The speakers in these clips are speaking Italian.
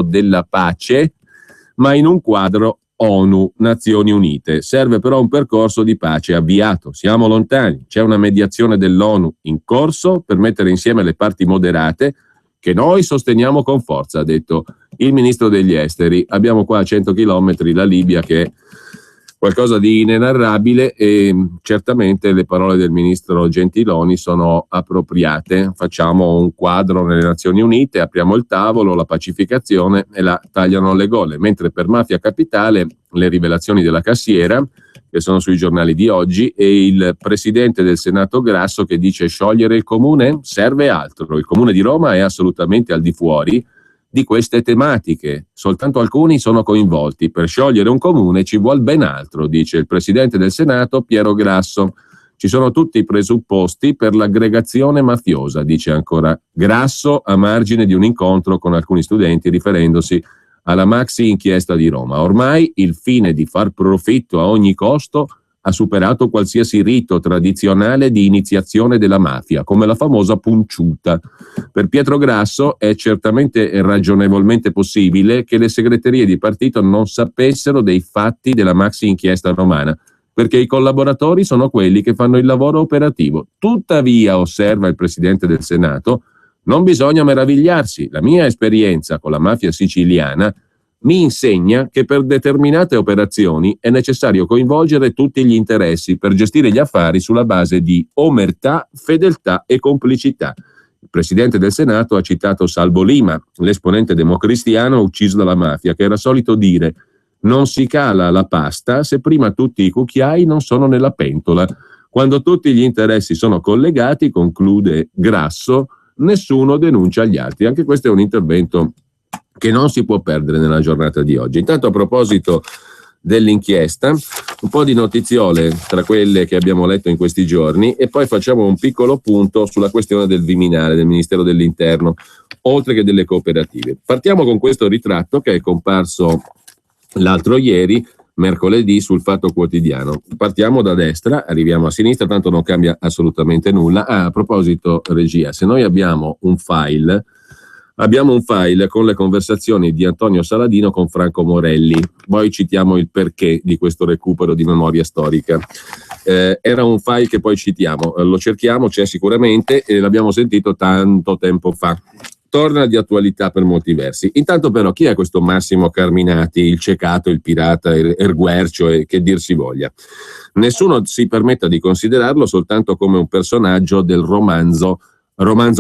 della pace, ma in un quadro ONU, Nazioni Unite. Serve però un percorso di pace avviato. Siamo lontani. C'è una mediazione dell'ONU in corso per mettere insieme le parti moderate che noi sosteniamo con forza, ha detto il ministro degli esteri. Abbiamo qua a 100 chilometri la Libia, che è qualcosa di inenarrabile, e certamente le parole del ministro Gentiloni sono appropriate. Facciamo un quadro nelle Nazioni Unite, apriamo il tavolo, la pacificazione, e la tagliano le gole. Mentre per Mafia Capitale le rivelazioni della cassiera, che sono sui giornali di oggi, e il presidente del Senato Grasso che dice: sciogliere il comune serve altro, il comune di Roma è assolutamente al di fuori di queste tematiche, soltanto alcuni sono coinvolti, per sciogliere un comune ci vuol ben altro, dice il presidente del Senato Piero Grasso. Ci sono tutti i presupposti per l'aggregazione mafiosa, dice ancora Grasso a margine di un incontro con alcuni studenti riferendosi alla maxi inchiesta di Roma. Ormai il fine di far profitto a ogni costo ha superato qualsiasi rito tradizionale di iniziazione della mafia, come la famosa punciuta. Per Pietro Grasso è certamente e ragionevolmente possibile che le segreterie di partito non sapessero dei fatti della maxi inchiesta romana, perché i collaboratori sono quelli che fanno il lavoro operativo. Tuttavia, osserva il presidente del Senato, non bisogna meravigliarsi. La mia esperienza con la mafia siciliana mi insegna che per determinate operazioni è necessario coinvolgere tutti gli interessi per gestire gli affari sulla base di omertà, fedeltà e complicità. Il presidente del Senato ha citato Salvo Lima, l'esponente democristiano ucciso dalla mafia, che era solito dire: non si cala la pasta se prima tutti i cucchiai non sono nella pentola. Quando tutti gli interessi sono collegati, conclude Grasso, nessuno denuncia gli altri. Anche questo è un intervento che non si può perdere nella giornata di oggi. Intanto, a proposito dell'inchiesta, un po' di notiziole tra quelle che abbiamo letto in questi giorni, e poi facciamo un piccolo punto sulla questione del Viminale, del Ministero dell'Interno, oltre che delle cooperative. Partiamo con questo ritratto che è comparso l'altro ieri, mercoledì, sul Fatto Quotidiano. Partiamo da destra, arriviamo a sinistra, tanto non cambia assolutamente nulla. A proposito, regia, se noi abbiamo un file con le conversazioni di Antonio Saladino con Franco Morelli. Poi citiamo il perché di questo recupero di memoria storica. Era un file che poi citiamo, lo cerchiamo, c'è sicuramente, e l'abbiamo sentito tanto tempo fa. Torna di attualità per molti versi. Intanto però, chi è questo Massimo Carminati, il ciecato, il pirata, il guercio e che dir si voglia? Nessuno si permetta di considerarlo soltanto come un personaggio del romanzo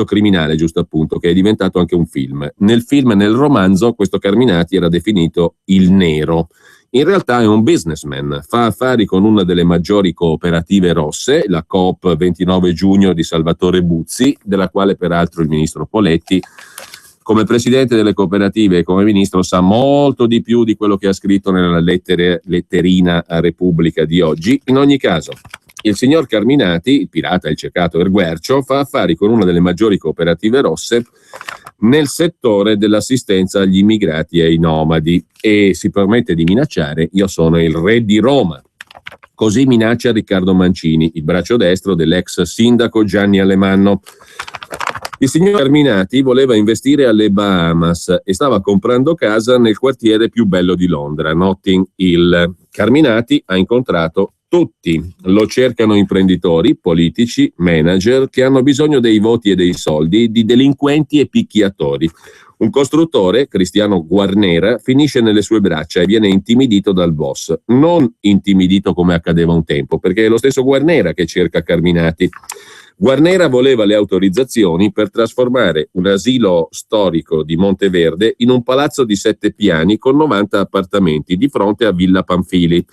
criminale, giusto appunto, che è diventato anche un film. Nel film e nel romanzo questo Carminati era definito il nero. In realtà è un businessman, fa affari con una delle maggiori cooperative rosse, la Coop 29 Giugno di Salvatore Buzzi, della quale peraltro il ministro Poletti, come presidente delle cooperative e come ministro, sa molto di più di quello che ha scritto nella letterina a Repubblica di oggi. In ogni caso, il signor Carminati, il pirata, il ciecato e il guercio, fa affari con una delle maggiori cooperative rosse nel settore dell'assistenza agli immigrati e ai nomadi, e si permette di minacciare: io sono il re di Roma. Così minaccia Riccardo Mancini, il braccio destro dell'ex sindaco Gianni Alemanno. Il signor Carminati voleva investire alle Bahamas e stava comprando casa nel quartiere più bello di Londra, Notting Hill. Carminati ha incontrato tutti, lo cercano imprenditori, politici, manager che hanno bisogno dei voti e dei soldi di delinquenti e picchiatori. Un costruttore, Cristiano Guarnera, finisce nelle sue braccia e viene intimidito dal boss. Non intimidito come accadeva un tempo, perché è lo stesso Guarnera che cerca Carminati. Guarnera voleva le autorizzazioni per trasformare un asilo storico di Monteverde in un palazzo di 7 piani con 90 appartamenti di fronte a Villa Pamphili.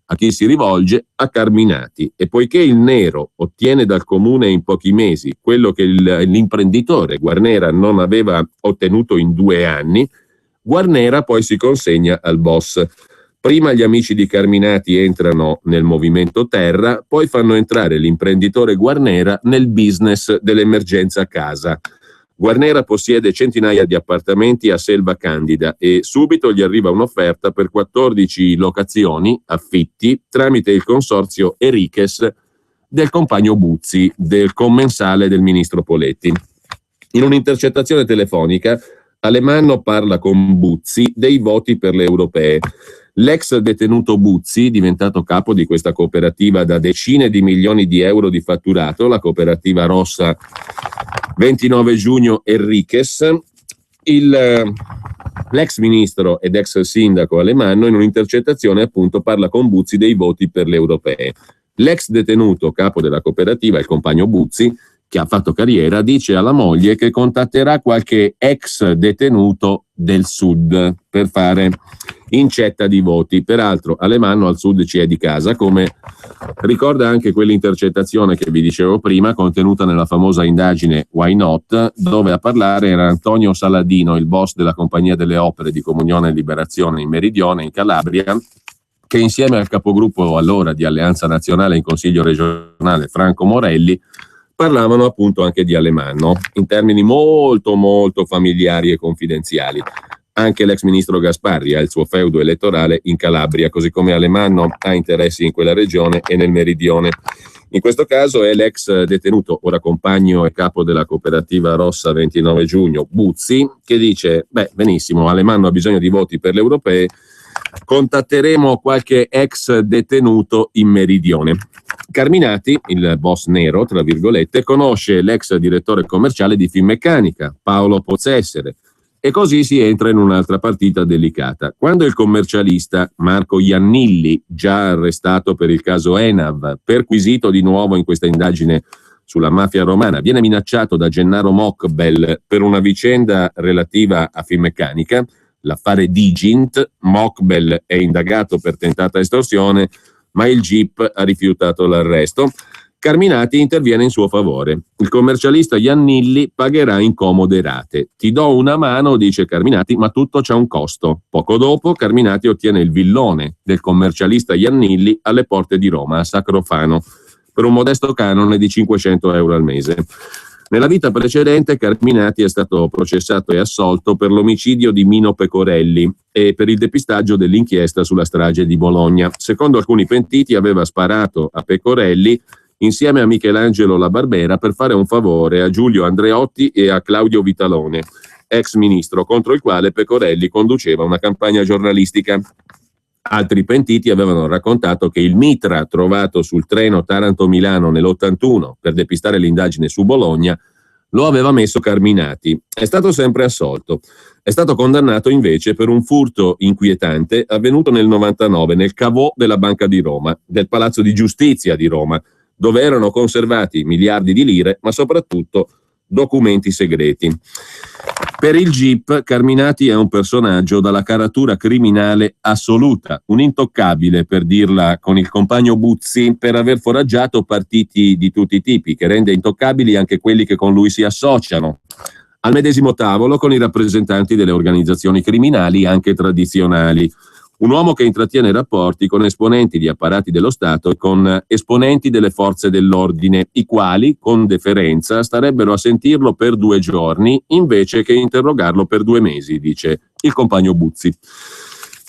A chi si rivolge? A Carminati. E poiché il nero ottiene dal comune in pochi mesi quello che l'imprenditore Guarnera non aveva ottenuto in 2 anni, Guarnera poi si consegna al boss. Prima gli amici di Carminati entrano nel movimento terra, poi fanno entrare l'imprenditore Guarnera nel business dell'emergenza casa. Guarnera possiede centinaia di appartamenti a Selva Candida e subito gli arriva un'offerta per 14 locazioni, affitti, tramite il consorzio Enriquez del compagno Buzzi, del commensale del ministro Poletti. In un'intercettazione telefonica Alemanno parla con Buzzi dei voti per le europee. L'ex detenuto Buzzi, diventato capo di questa cooperativa da decine di milioni di euro di fatturato, la cooperativa rossa 29 giugno Enriquez, l'ex ministro ed ex sindaco Alemanno in un'intercettazione appunto parla con Buzzi dei voti per le europee. L'ex detenuto capo della cooperativa, il compagno Buzzi, che ha fatto carriera, dice alla moglie che contatterà qualche ex detenuto del sud per fare incetta di voti. Peraltro Alemanno al sud ci è di casa, come ricorda anche quell'intercettazione che vi dicevo prima, contenuta nella famosa indagine Why Not, dove a parlare era Antonio Saladino, il boss della Compagnia delle Opere di Comunione e Liberazione in Meridione, in Calabria, che insieme al capogruppo allora di Alleanza Nazionale in Consiglio regionale Franco Morelli parlavano appunto anche di Alemanno in termini molto molto familiari e confidenziali. Anche l'ex ministro Gasparri ha il suo feudo elettorale in Calabria, così come Alemanno ha interessi in quella regione e nel meridione. In questo caso è l'ex detenuto, ora compagno e capo della cooperativa rossa 29 giugno, Buzzi, che dice: benissimo, Alemanno ha bisogno di voti per le europee, contatteremo qualche ex detenuto in meridione. Carminati, il boss nero, tra virgolette, conosce l'ex direttore commerciale di Finmeccanica, Paolo Pozzessere, e così si entra in un'altra partita delicata. Quando il commercialista Marco Iannilli, già arrestato per il caso Enav, perquisito di nuovo in questa indagine sulla mafia romana, viene minacciato da Gennaro Mokbel per una vicenda relativa a Finmeccanica, l'affare Digint, Mokbel è indagato per tentata estorsione, ma il GIP ha rifiutato l'arresto. Carminati interviene in suo favore. Il commercialista Iannilli pagherà in comode rate. Ti do una mano, dice Carminati, ma tutto c'ha un costo. Poco dopo Carminati ottiene il villone del commercialista Iannilli alle porte di Roma, a Sacrofano, per un modesto canone di 500 euro al mese. Nella vita precedente Carminati è stato processato e assolto per l'omicidio di Mino Pecorelli e per il depistaggio dell'inchiesta sulla strage di Bologna. Secondo alcuni pentiti aveva sparato a Pecorelli insieme a Michelangelo La Barbera per fare un favore a Giulio Andreotti e a Claudio Vitalone, ex ministro, contro il quale Pecorelli conduceva una campagna giornalistica. Altri pentiti avevano raccontato che il mitra trovato sul treno Taranto-Milano nell'81 per depistare l'indagine su Bologna lo aveva messo Carminati. È stato sempre assolto. È stato condannato invece per un furto inquietante avvenuto nel 99 nel caveau della Banca di Roma, del Palazzo di Giustizia di Roma, dove erano conservati miliardi di lire, ma soprattutto documenti segreti. Per il GIP Carminati è un personaggio dalla caratura criminale assoluta, un intoccabile, per dirla con il compagno Buzzi, per aver foraggiato partiti di tutti i tipi, che rende intoccabili anche quelli che con lui si associano al medesimo tavolo con i rappresentanti delle organizzazioni criminali anche tradizionali. Un uomo che intrattiene rapporti con esponenti di apparati dello Stato e con esponenti delle forze dell'ordine, i quali, con deferenza, starebbero a sentirlo per 2 giorni invece che interrogarlo per 2 mesi, dice il compagno Buzzi.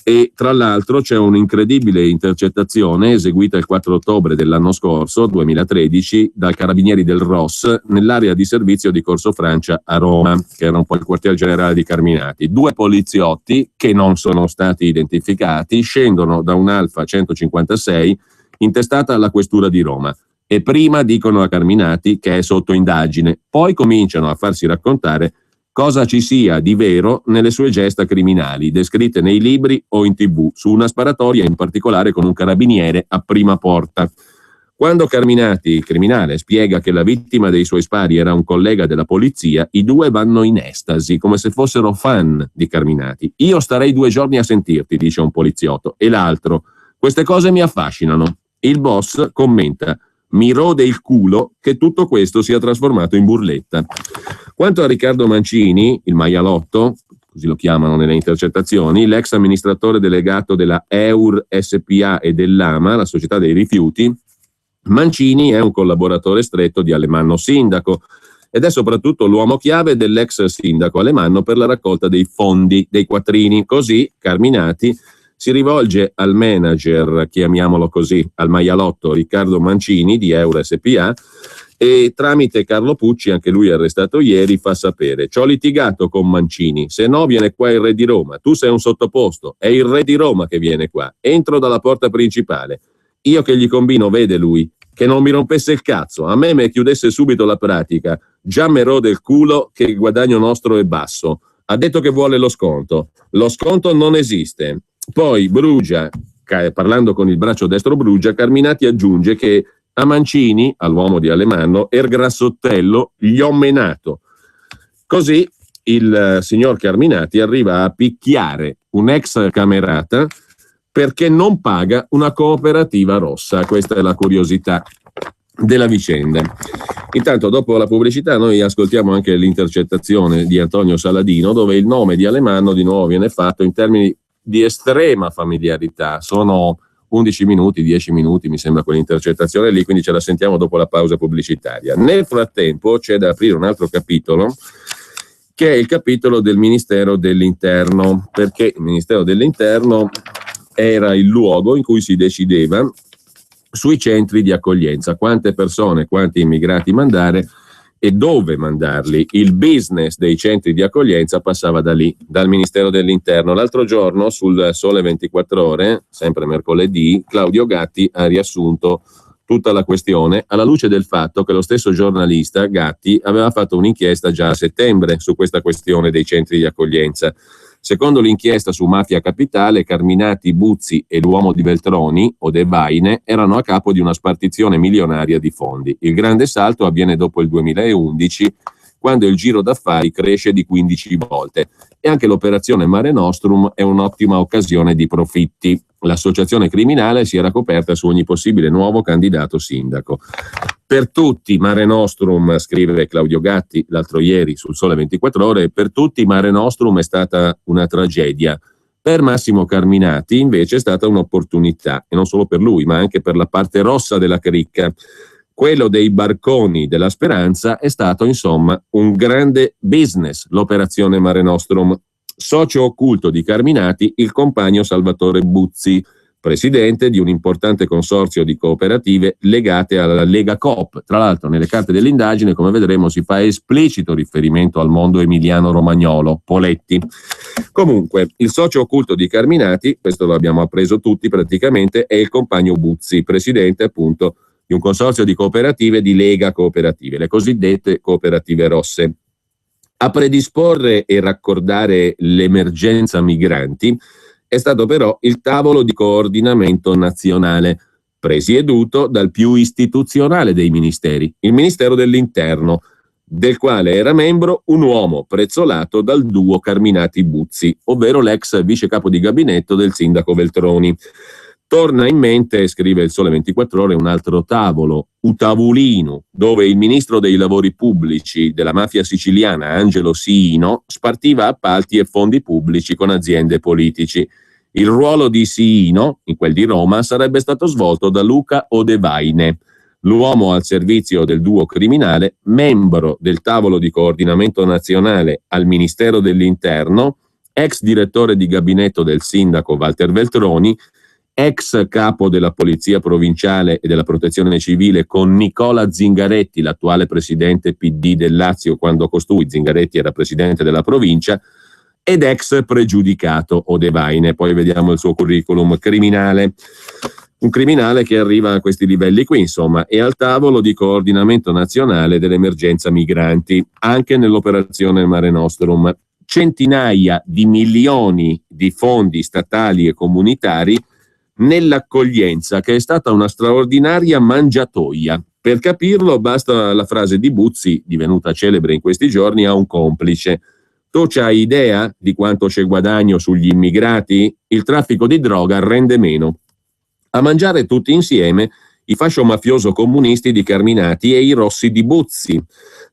E tra l'altro c'è un'incredibile intercettazione eseguita il 4 ottobre dell'anno scorso, 2013, dai carabinieri del ROS nell'area di servizio di Corso Francia a Roma, che era un po' il quartier generale di Carminati. 2 poliziotti, che non sono stati identificati, scendono da un'Alfa 156 intestata alla questura di Roma e prima dicono a Carminati che è sotto indagine, poi cominciano a farsi raccontare cosa ci sia di vero nelle sue gesta criminali, descritte nei libri o in TV, su una sparatoria in particolare con un carabiniere a prima porta. Quando Carminati, criminale, spiega che la vittima dei suoi spari era un collega della polizia, i 2 vanno in estasi, come se fossero fan di Carminati. Io starei 2 giorni a sentirti, dice un poliziotto, e l'altro: queste cose mi affascinano. Il boss commenta: mi rode il culo che tutto questo sia trasformato in burletta. Quanto a Riccardo Mancini, il maialotto, così lo chiamano nelle intercettazioni, l'ex amministratore delegato della EUR SPA e dell'AMA, la società dei rifiuti, Mancini è un collaboratore stretto di Alemanno sindaco ed è soprattutto l'uomo chiave dell'ex sindaco Alemanno per la raccolta dei fondi, dei quattrini. Così Carminati Si rivolge al manager, chiamiamolo così, al maialotto Riccardo Mancini di Euro SPA, e tramite Carlo Pucci, anche lui arrestato ieri, fa sapere: c'ho litigato con Mancini, se no viene qua il re di Roma, tu sei un sottoposto, è il re di Roma che viene qua, entro dalla porta principale, io che gli combino, vede lui, che non mi rompesse il cazzo, a me chiudesse subito la pratica, già me rode il culo che il guadagno nostro è basso, ha detto che vuole lo sconto non esiste. Poi Brugia, parlando con il braccio destro Brugia, Carminati aggiunge che a Mancini, all'uomo di Alemanno, Grassottello gli ho menato. Così il signor Carminati arriva a picchiare un ex camerata perché non paga una cooperativa rossa. Questa è la curiosità della vicenda. Intanto, dopo la pubblicità, noi ascoltiamo anche l'intercettazione di Antonio Saladino, dove il nome di Alemanno di nuovo viene fatto in termini di estrema familiarità. Sono 11 minuti, 10 minuti mi sembra quell'intercettazione lì, quindi ce la sentiamo dopo la pausa pubblicitaria. Nel frattempo c'è da aprire un altro capitolo, che è il capitolo del Ministero dell'Interno, perché il Ministero dell'Interno era il luogo in cui si decideva sui centri di accoglienza, quante persone, quanti immigrati mandare e dove mandarli. Il business dei centri di accoglienza passava da lì, dal Ministero dell'Interno. L'altro giorno sul Sole 24 Ore, sempre mercoledì, Claudio Gatti ha riassunto tutta la questione alla luce del fatto che lo stesso giornalista Gatti aveva fatto un'inchiesta già a settembre su questa questione dei centri di accoglienza. Secondo l'inchiesta su Mafia Capitale, Carminati, Buzzi e l'uomo di Veltroni, Odevaine, erano a capo di una spartizione milionaria di fondi. Il grande salto avviene dopo il 2011, quando il giro d'affari cresce di 15 volte. E anche l'operazione Mare Nostrum è un'ottima occasione di profitti. L'associazione criminale si era coperta su ogni possibile nuovo candidato sindaco. Per tutti Mare Nostrum, scrive Claudio Gatti l'altro ieri sul Sole 24 Ore, per tutti Mare Nostrum è stata una tragedia. Per Massimo Carminati invece è stata un'opportunità, e non solo per lui, ma anche per la parte rossa della cricca. Quello dei barconi della Speranza è stato, insomma, un grande business, l'operazione Mare Nostrum. Socio occulto di Carminati, il compagno Salvatore Buzzi, presidente di un importante consorzio di cooperative legate alla Lega Coop. Tra l'altro, nelle carte dell'indagine, come vedremo, si fa esplicito riferimento al mondo emiliano-romagnolo, Poletti. Comunque, il socio occulto di Carminati, questo lo abbiamo appreso tutti praticamente, è il compagno Buzzi, presidente appunto di un consorzio di cooperative di Lega Cooperative, le cosiddette cooperative rosse. A predisporre e raccordare l'emergenza migranti è stato però il tavolo di coordinamento nazionale, presieduto dal più istituzionale dei ministeri, il Ministero dell'Interno, del quale era membro un uomo prezzolato dal duo Carminati-Buzzi, ovvero l'ex vice capo di gabinetto del sindaco Veltroni. Torna in mente, scrive il Sole 24 Ore, un altro tavolo, Utavulino, dove il ministro dei lavori pubblici della mafia siciliana, Angelo Siino, spartiva appalti e fondi pubblici con aziende politici. Il ruolo di Siino, in quel di Roma, sarebbe stato svolto da Luca Odevaine, l'uomo al servizio del duo criminale, membro del tavolo di coordinamento nazionale al Ministero dell'Interno, ex direttore di gabinetto del sindaco Walter Veltroni, ex capo della Polizia Provinciale e della Protezione Civile con Nicola Zingaretti, l'attuale presidente PD del Lazio, quando costui, Zingaretti, era presidente della provincia, ed ex pregiudicato Odevaine. Poi vediamo il suo curriculum criminale. Un criminale che arriva a questi livelli qui, insomma, e al tavolo di coordinamento nazionale dell'emergenza migranti, anche nell'operazione Mare Nostrum. Centinaia di milioni di fondi statali e comunitari nell'accoglienza, che è stata una straordinaria mangiatoia. Per capirlo basta la frase di Buzzi, divenuta celebre in questi giorni, a un complice: tu c'hai idea di quanto c'è guadagno sugli immigrati? Il traffico di droga rende meno. A mangiare tutti insieme i fascio-mafioso comunisti di Carminati e i rossi di Buzzi.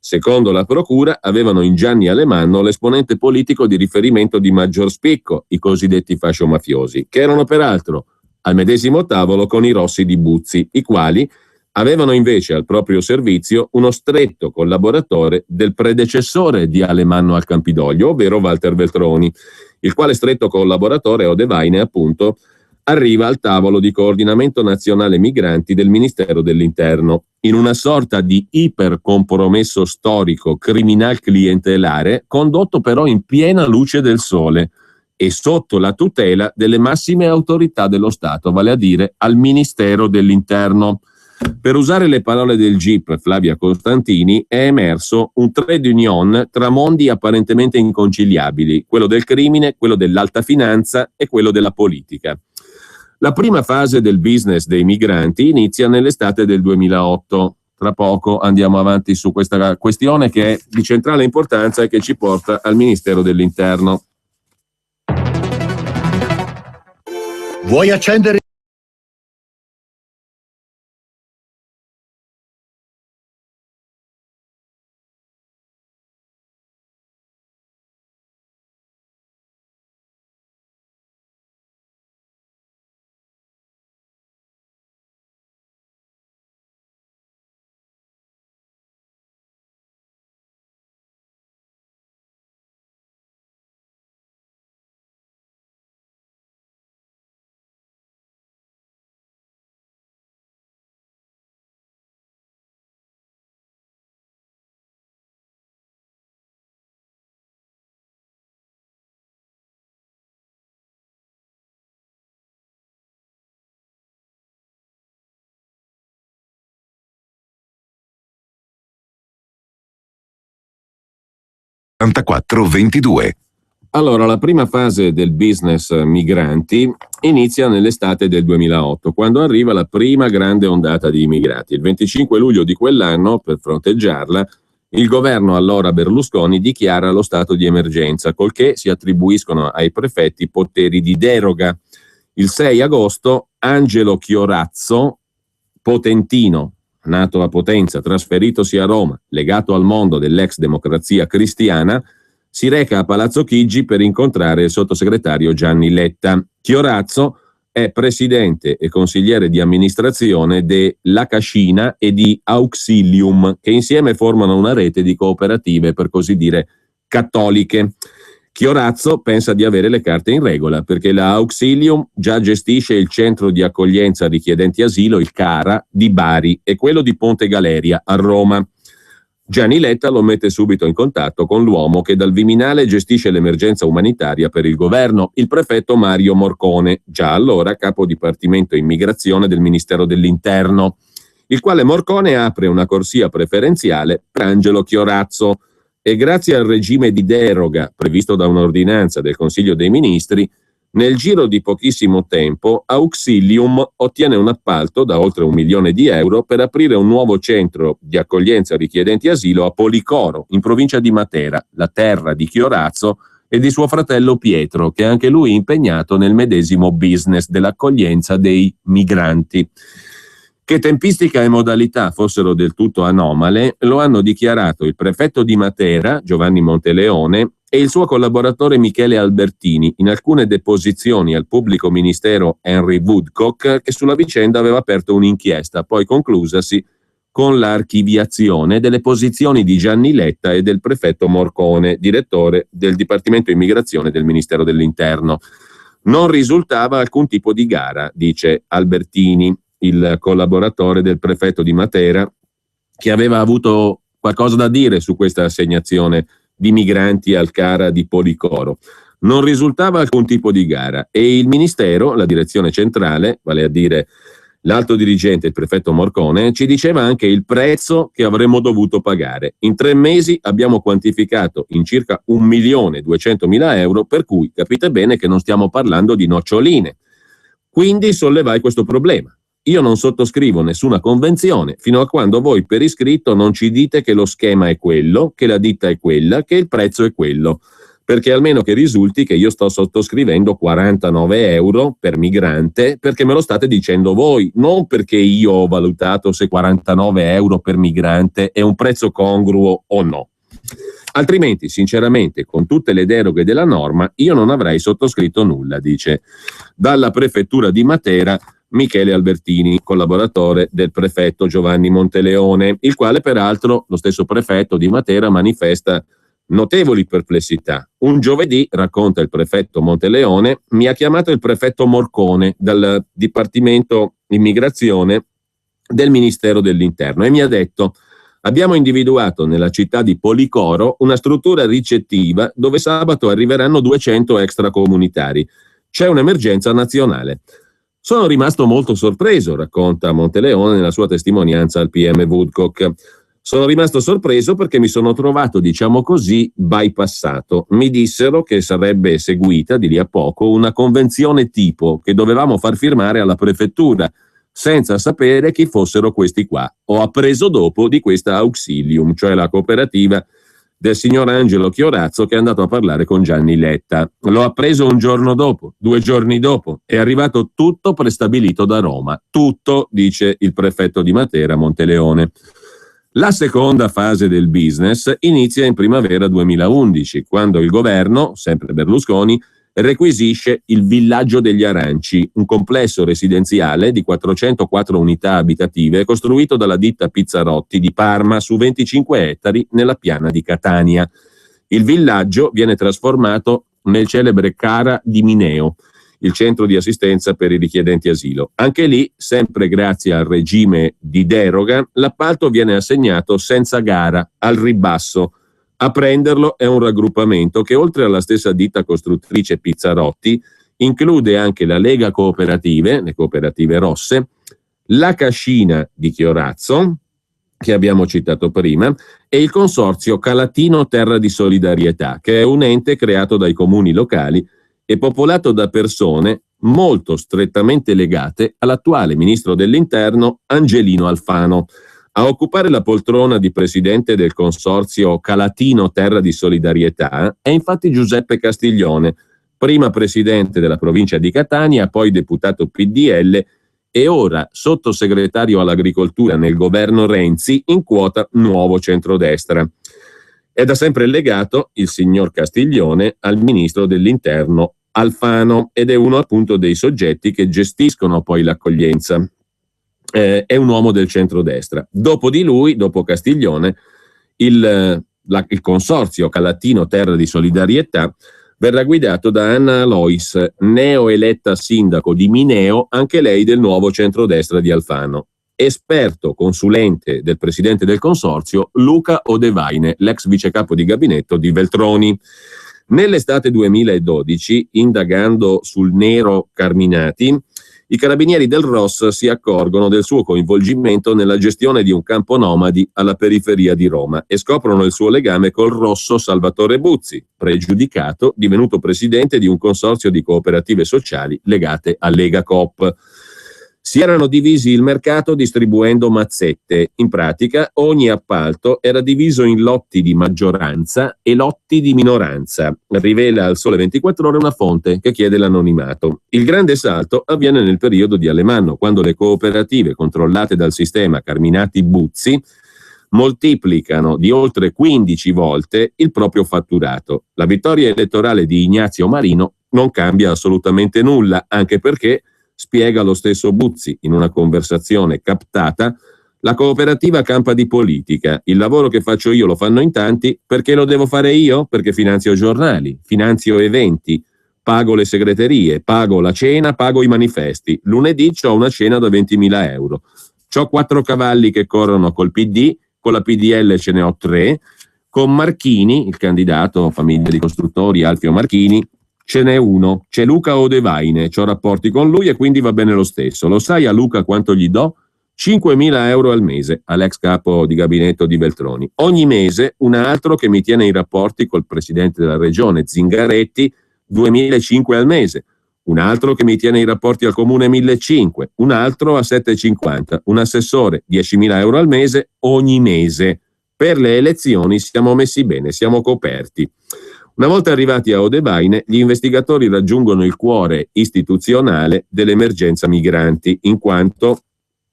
Secondo la procura avevano in Gianni Alemanno l'esponente politico di riferimento di maggior spicco, i cosiddetti fascio-mafiosi, che erano peraltro al medesimo tavolo con i rossi di Buzzi, i quali avevano invece al proprio servizio uno stretto collaboratore del predecessore di Alemanno al Campidoglio, ovvero Walter Veltroni, il quale stretto collaboratore Odevaine, appunto, arriva al tavolo di coordinamento nazionale migranti del Ministero dell'Interno, in una sorta di ipercompromesso storico criminal clientelare, condotto però in piena luce del sole e sotto la tutela delle massime autorità dello Stato, vale a dire al Ministero dell'Interno. Per usare le parole del GIP Flavia Costantini, è emerso un trade union tra mondi apparentemente inconciliabili, quello del crimine, quello dell'alta finanza e quello della politica. La prima fase del business dei migranti inizia nell'estate del 2008. Tra poco andiamo avanti su questa questione che è di centrale importanza e che ci porta al Ministero dell'Interno. Vuoi accendere? Allora, la prima fase del business migranti inizia nell'estate del 2008, quando arriva la prima grande ondata di immigrati. Il 25 luglio di quell'anno, per fronteggiarla, il governo allora Berlusconi dichiara lo stato di emergenza, col che si attribuiscono ai prefetti poteri di deroga. Il 6 agosto Angelo Chiorazzo, potentino, nato a Potenza, trasferitosi a Roma, legato al mondo dell'ex democrazia cristiana, si reca a Palazzo Chigi per incontrare il sottosegretario Gianni Letta. Chiorazzo è presidente e consigliere di amministrazione della Cascina e di Auxilium, che insieme formano una rete di cooperative, per così dire, cattoliche. Chiorazzo pensa di avere le carte in regola, perché la Auxilium già gestisce il centro di accoglienza richiedenti asilo, il CARA, di Bari e quello di Ponte Galeria, a Roma. Gianni Letta lo mette subito in contatto con l'uomo che dal Viminale gestisce l'emergenza umanitaria per il governo, il prefetto Mario Morcone, già allora capo dipartimento immigrazione del Ministero dell'Interno, il quale Morcone apre una corsia preferenziale per Angelo Chiorazzo e grazie al regime di deroga previsto da un'ordinanza del Consiglio dei Ministri, nel giro di pochissimo tempo Auxilium ottiene un appalto da oltre 1 milione di euro per aprire un nuovo centro di accoglienza richiedenti asilo a Policoro, in provincia di Matera, la terra di Chiorazzo e di suo fratello Pietro, che è anche lui impegnato nel medesimo business dell'accoglienza dei migranti. Che tempistica e modalità fossero del tutto anomale lo hanno dichiarato il prefetto di Matera, Giovanni Monteleone, e il suo collaboratore Michele Albertini in alcune deposizioni al pubblico ministero Henry Woodcock, che sulla vicenda aveva aperto un'inchiesta, poi conclusasi con l'archiviazione delle posizioni di Gianni Letta e del prefetto Morcone, direttore del Dipartimento Immigrazione del Ministero dell'Interno. Non risultava alcun tipo di gara, dice Albertini, il collaboratore del prefetto di Matera, che aveva avuto qualcosa da dire su questa assegnazione di migranti al CARA di Policoro. Non risultava alcun tipo di gara e il Ministero, la direzione centrale, vale a dire l'alto dirigente, il prefetto Morcone, ci diceva anche il prezzo che avremmo dovuto pagare. In 3 mesi abbiamo quantificato in circa 1.200.000 euro, per cui capite bene che non stiamo parlando di noccioline. Quindi sollevai questo problema. Io non sottoscrivo nessuna convenzione fino a quando voi per iscritto non ci dite che lo schema è quello, che la ditta è quella, che il prezzo è quello. Perché almeno che risulti che io sto sottoscrivendo 49 euro per migrante perché me lo state dicendo voi, non perché io ho valutato se 49 euro per migrante è un prezzo congruo o no. Altrimenti, sinceramente, con tutte le deroghe della norma, io non avrei sottoscritto nulla, dice dalla prefettura di Matera Michele Albertini, collaboratore del prefetto Giovanni Monteleone, il quale peraltro, lo stesso prefetto di Matera, manifesta Notevoli perplessità. Un giovedì, racconta il prefetto Monteleone, mi ha chiamato il prefetto Morcone dal Dipartimento Immigrazione del Ministero dell'Interno e mi ha detto: abbiamo individuato nella città di Policoro una struttura ricettiva dove sabato arriveranno 200 extracomunitari. C'è un'emergenza nazionale. Sono rimasto molto sorpreso, racconta Monteleone nella sua testimonianza al PM Woodcock. Sono rimasto sorpreso perché mi sono trovato, diciamo così, bypassato. Mi dissero che sarebbe seguita di lì a poco una convenzione tipo che dovevamo far firmare alla prefettura, senza sapere chi fossero questi qua. Ho appreso dopo di questa Auxilium, cioè la cooperativa del signor Angelo Chiorazzo, che è andato a parlare con Gianni Letta. L'ho appreso un giorno dopo, 2 giorni dopo, è arrivato tutto prestabilito da Roma. Tutto, dice il prefetto di Matera, Monteleone. La seconda fase del business inizia in primavera 2011, quando il governo, sempre Berlusconi, requisisce il Villaggio degli Aranci, un complesso residenziale di 404 unità abitative costruito dalla ditta Pizzarotti di Parma su 25 ettari nella piana di Catania. Il villaggio viene trasformato nel celebre Cara di Mineo, il centro di assistenza per i richiedenti asilo. Anche lì, sempre grazie al regime di deroga, l'appalto viene assegnato senza gara, al ribasso. A prenderlo è un raggruppamento che, oltre alla stessa ditta costruttrice Pizzarotti, include anche la Lega Cooperative, le cooperative rosse, la Cascina di Chiorazzo, che abbiamo citato prima, e il consorzio Calatino Terra di Solidarietà, che è un ente creato dai comuni locali e popolato da persone molto strettamente legate all'attuale ministro dell'Interno Angelino Alfano. A occupare la poltrona di presidente del consorzio Calatino Terra di Solidarietà è infatti Giuseppe Castiglione, prima presidente della provincia di Catania, poi deputato PDL e ora sottosegretario all'agricoltura nel governo Renzi, in quota Nuovo Centrodestra. È da sempre legato il signor Castiglione al ministro dell'Interno Alfano ed è uno appunto dei soggetti che gestiscono poi l'accoglienza. È un uomo del centrodestra. Dopo di lui, dopo Castiglione, il consorzio Calatino Terra di Solidarietà verrà guidato da Anna Alois, neoeletta sindaco di Mineo, anche lei del nuovo centrodestra di Alfano. Esperto consulente del presidente del consorzio Luca Odevaine, l'ex vicecapo di gabinetto di Veltroni. Nell'estate 2012, indagando sul nero Carminati, i carabinieri del ROS si accorgono del suo coinvolgimento nella gestione di un campo nomadi alla periferia di Roma e scoprono il suo legame col rosso Salvatore Buzzi, pregiudicato, divenuto presidente di un consorzio di cooperative sociali legate a Lega Coop. Si erano divisi il mercato distribuendo mazzette. In pratica ogni appalto era diviso in lotti di maggioranza e lotti di minoranza, rivela al Sole 24 Ore una fonte che chiede l'anonimato. Il grande salto avviene nel periodo di Alemanno, quando le cooperative controllate dal sistema Carminati-Buzzi moltiplicano di oltre 15 volte il proprio fatturato. La vittoria elettorale di Ignazio Marino non cambia assolutamente nulla, anche perché, spiega lo stesso Buzzi in una conversazione captata, la cooperativa campa di politica. Il lavoro che faccio io lo fanno in tanti, perché lo devo fare io? Perché finanzio giornali, finanzio eventi, pago le segreterie, pago la cena, pago i manifesti. Lunedì c'ho una cena da 20.000 euro. C'ho 4 cavalli che corrono col PD, con la PDL ce ne ho 3, con Marchini, il candidato famiglia di costruttori Alfio Marchini, ce n'è uno, c'è Luca Odevaine, c'ho rapporti con lui e quindi va bene lo stesso. Lo sai a Luca quanto gli do? 5.000 euro al mese, all'ex capo di gabinetto di Veltroni. Ogni mese un altro che mi tiene in rapporti col presidente della regione Zingaretti, 2.500 al mese. Un altro che mi tiene i rapporti al comune 1.500, un altro a 7,50, un assessore 10.000 euro al mese ogni mese. Per le elezioni siamo messi bene, siamo coperti. Una volta arrivati a Odevaine, gli investigatori raggiungono il cuore istituzionale dell'emergenza migranti, in quanto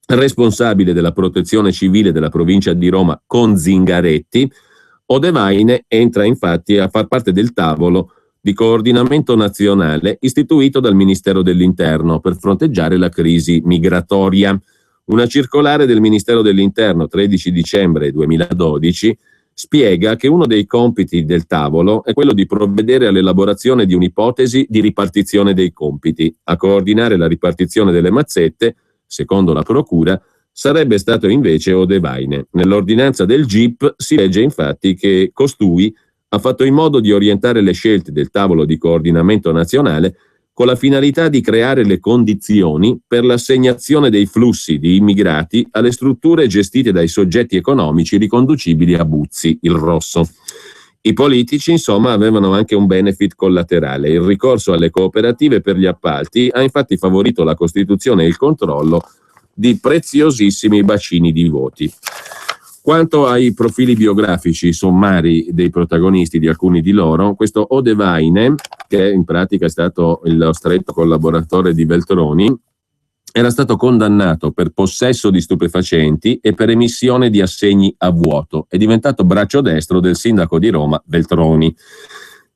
responsabile della protezione civile della provincia di Roma con Zingaretti, Odevaine entra infatti a far parte del tavolo di coordinamento nazionale istituito dal Ministero dell'Interno per fronteggiare la crisi migratoria. Una circolare del Ministero dell'Interno 13 dicembre 2012 spiega che uno dei compiti del tavolo è quello di provvedere all'elaborazione di un'ipotesi di ripartizione dei compiti. A coordinare la ripartizione delle mazzette, secondo la procura, sarebbe stato invece Odevaine. Nell'ordinanza del GIP si legge infatti che costui ha fatto in modo di orientare le scelte del tavolo di coordinamento nazionale con la finalità di creare le condizioni per l'assegnazione dei flussi di immigrati alle strutture gestite dai soggetti economici riconducibili a Buzzi, il Rosso. I politici, insomma, avevano anche un benefit collaterale. Il ricorso alle cooperative per gli appalti ha infatti favorito la costituzione e il controllo di preziosissimi bacini di voti. Quanto ai profili biografici sommari dei protagonisti, di alcuni di loro, questo Odevaine, che in pratica è stato il stretto collaboratore di Veltroni, era stato condannato per possesso di stupefacenti e per emissione di assegni a vuoto. È diventato braccio destro del sindaco di Roma, Veltroni.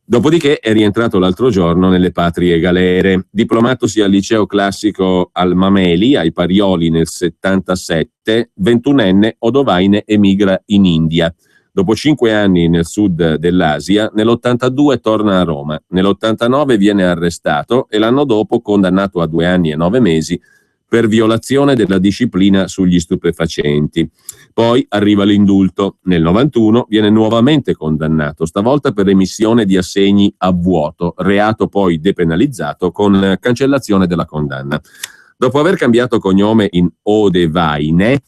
Dopodiché è rientrato l'altro giorno nelle patrie galere. Diplomatosi al liceo classico al Mameli, ai Parioli nel 77, 21enne Odevaine emigra in India. Dopo 5 anni nel sud dell'Asia, nell'82 torna a Roma. Nell'89 viene arrestato e l'anno dopo condannato a 2 anni e 9 mesi per violazione della disciplina sugli stupefacenti. Poi arriva l'indulto. Nel 91 viene nuovamente condannato, stavolta per emissione di assegni a vuoto, reato poi depenalizzato con cancellazione della condanna. Dopo aver cambiato cognome in Odevaine,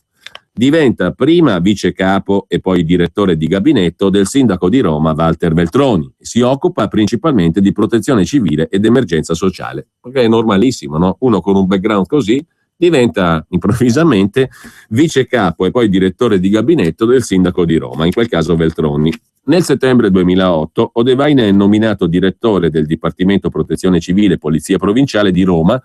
diventa prima vice capo e poi direttore di gabinetto del sindaco di Roma Walter Veltroni. Si occupa principalmente di protezione civile ed emergenza sociale, perché è normalissimo, no? Uno con un background così diventa improvvisamente vice capo e poi direttore di gabinetto del sindaco di Roma, in quel caso Veltroni. Nel settembre 2008 Odevaine è nominato direttore del Dipartimento Protezione Civile e Polizia Provinciale di Roma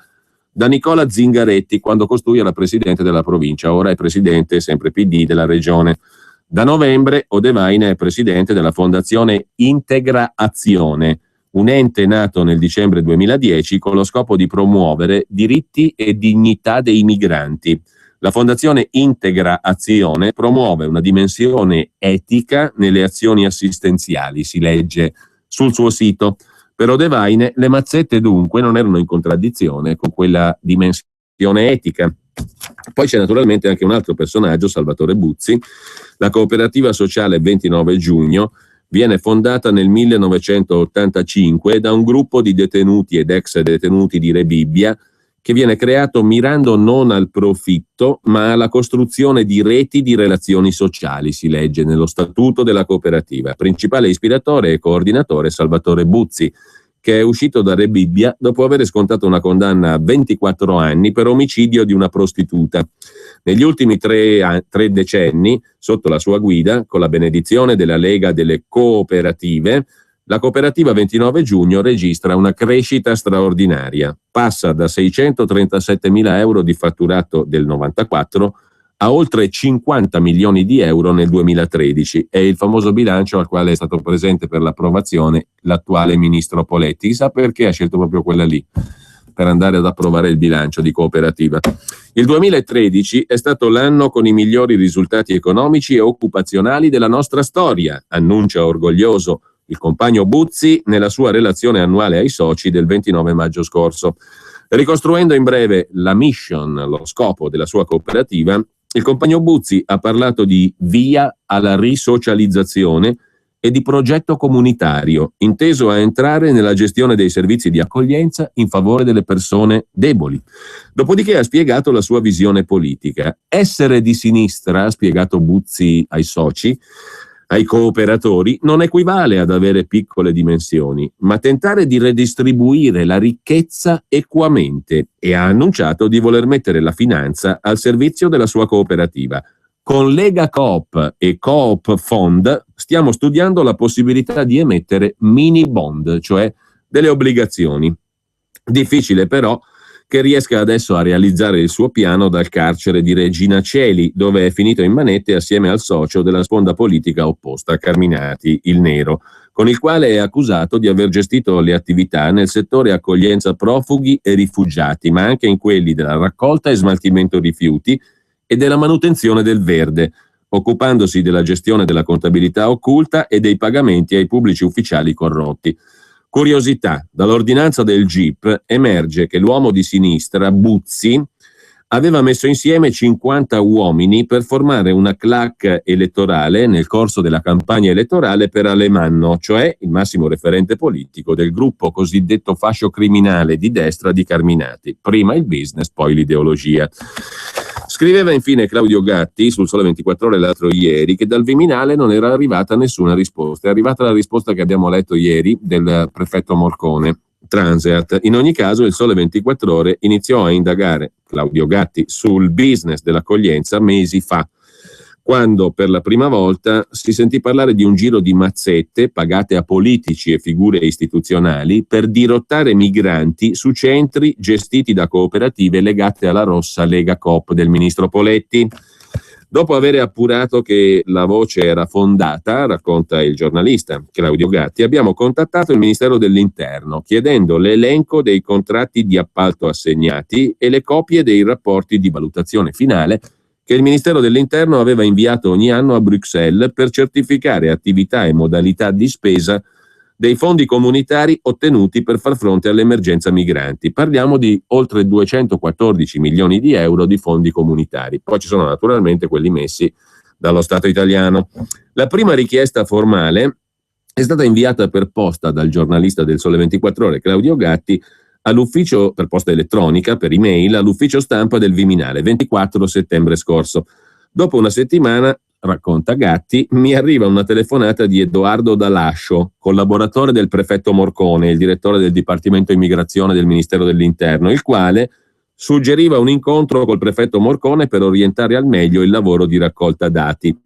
da Nicola Zingaretti, quando costui era presidente della provincia. Ora è presidente, sempre PD, della regione. Da novembre Odevaine è presidente della Fondazione Integra Azione, un ente nato nel dicembre 2010 con lo scopo di promuovere diritti e dignità dei migranti. La Fondazione Integra Azione promuove una dimensione etica nelle azioni assistenziali, si legge sul suo sito. Per Odevaine le mazzette dunque non erano in contraddizione con quella dimensione etica. Poi c'è naturalmente anche un altro personaggio, Salvatore Buzzi. La cooperativa sociale 29 giugno viene fondata nel 1985 da un gruppo di detenuti ed ex detenuti di Rebibbia che viene creato mirando non al profitto ma alla costruzione di reti di relazioni sociali, si legge nello statuto della cooperativa. Principale ispiratore e coordinatore Salvatore Buzzi, che è uscito da Rebibbia dopo aver scontato una condanna a 24 anni per omicidio di una prostituta. Negli ultimi 3 decenni, sotto la sua guida, con la benedizione della Lega delle Cooperative, la cooperativa 29 giugno registra una crescita straordinaria. Passa da 637.000 euro di fatturato del 94 a oltre 50 milioni di euro nel 2013. È il famoso bilancio al quale è stato presente per l'approvazione l'attuale ministro Poletti. Chissà perché ha scelto proprio quella lì per andare ad approvare il bilancio di cooperativa. Il 2013 è stato l'anno con i migliori risultati economici e occupazionali della nostra storia, annuncia orgoglioso il compagno Buzzi nella sua relazione annuale ai soci del 29 maggio scorso. Ricostruendo in breve la mission, lo scopo della sua cooperativa, il compagno Buzzi ha parlato di via alla risocializzazione e di progetto comunitario, inteso a entrare nella gestione dei servizi di accoglienza in favore delle persone deboli. Dopodiché ha spiegato la sua visione politica. Essere di sinistra, ha spiegato Buzzi ai soci, ai cooperatori, non equivale ad avere piccole dimensioni, ma tentare di redistribuire la ricchezza equamente, e ha annunciato di voler mettere la finanza al servizio della sua cooperativa. Con Lega Coop e Coop Fond stiamo studiando la possibilità di emettere mini bond, cioè delle obbligazioni. Difficile però che riesca adesso a realizzare il suo piano dal carcere di Regina Coeli, dove è finito in manette assieme al socio della sponda politica opposta, Carminati, il Nero, con il quale è accusato di aver gestito le attività nel settore accoglienza profughi e rifugiati, ma anche in quelli della raccolta e smaltimento rifiuti e della manutenzione del verde. occupandosi della gestione della contabilità occulta e dei pagamenti ai pubblici ufficiali corrotti. Curiosità, dall'ordinanza del GIP emerge che l'uomo di sinistra, Buzzi, aveva messo insieme 50 uomini per formare una claque elettorale nel corso della campagna elettorale per Alemanno, cioè il massimo referente politico del gruppo cosiddetto fascio criminale di destra di Carminati. Prima il business, poi l'ideologia. Scriveva infine Claudio Gatti sul Sole 24 Ore l'altro ieri che dal Viminale non era arrivata nessuna risposta. È arrivata la risposta che abbiamo letto ieri del prefetto Morcone. Transeat. In ogni caso il Sole 24 Ore iniziò a indagare Claudio Gatti sul business dell'accoglienza mesi fa, quando per la prima volta si sentì parlare di un giro di mazzette pagate a politici e figure istituzionali per dirottare migranti su centri gestiti da cooperative legate alla rossa Lega Coop del ministro Poletti. Dopo aver appurato che la voce era fondata, racconta il giornalista Claudio Gatti, abbiamo contattato il Ministero dell'Interno chiedendo l'elenco dei contratti di appalto assegnati e le copie dei rapporti di valutazione finale che il Ministero dell'Interno aveva inviato ogni anno a Bruxelles per certificare attività e modalità di spesa dei fondi comunitari ottenuti per far fronte all'emergenza migranti. Parliamo di oltre 214 milioni di euro di fondi comunitari. Poi ci sono naturalmente quelli messi dallo Stato italiano. La prima richiesta formale è stata inviata per posta dal giornalista del Sole 24 Ore Claudio Gatti all'ufficio per posta elettronica, per email, all'ufficio stampa del Viminale, 24 settembre scorso. Dopo una settimana, racconta Gatti, mi arriva una telefonata di Edoardo Dalascio, collaboratore del prefetto Morcone, il direttore del Dipartimento Immigrazione del Ministero dell'Interno, il quale suggeriva un incontro col prefetto Morcone per orientare al meglio il lavoro di raccolta dati.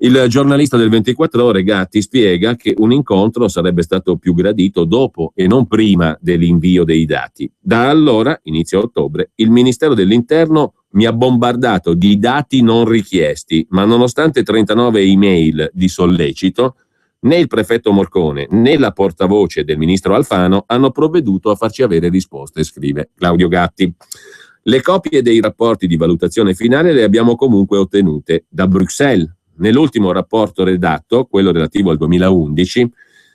Il giornalista del 24 Ore Gatti spiega che un incontro sarebbe stato più gradito dopo e non prima dell'invio dei dati. Da allora, inizio ottobre, il Ministero dell'Interno mi ha bombardato di dati non richiesti, ma nonostante 39 email di sollecito, né il prefetto Morcone né la portavoce del ministro Alfano hanno provveduto a farci avere risposte, scrive Claudio Gatti. Le copie dei rapporti di valutazione finale le abbiamo comunque ottenute da Bruxelles. Nell'ultimo rapporto redatto, quello relativo al 2011,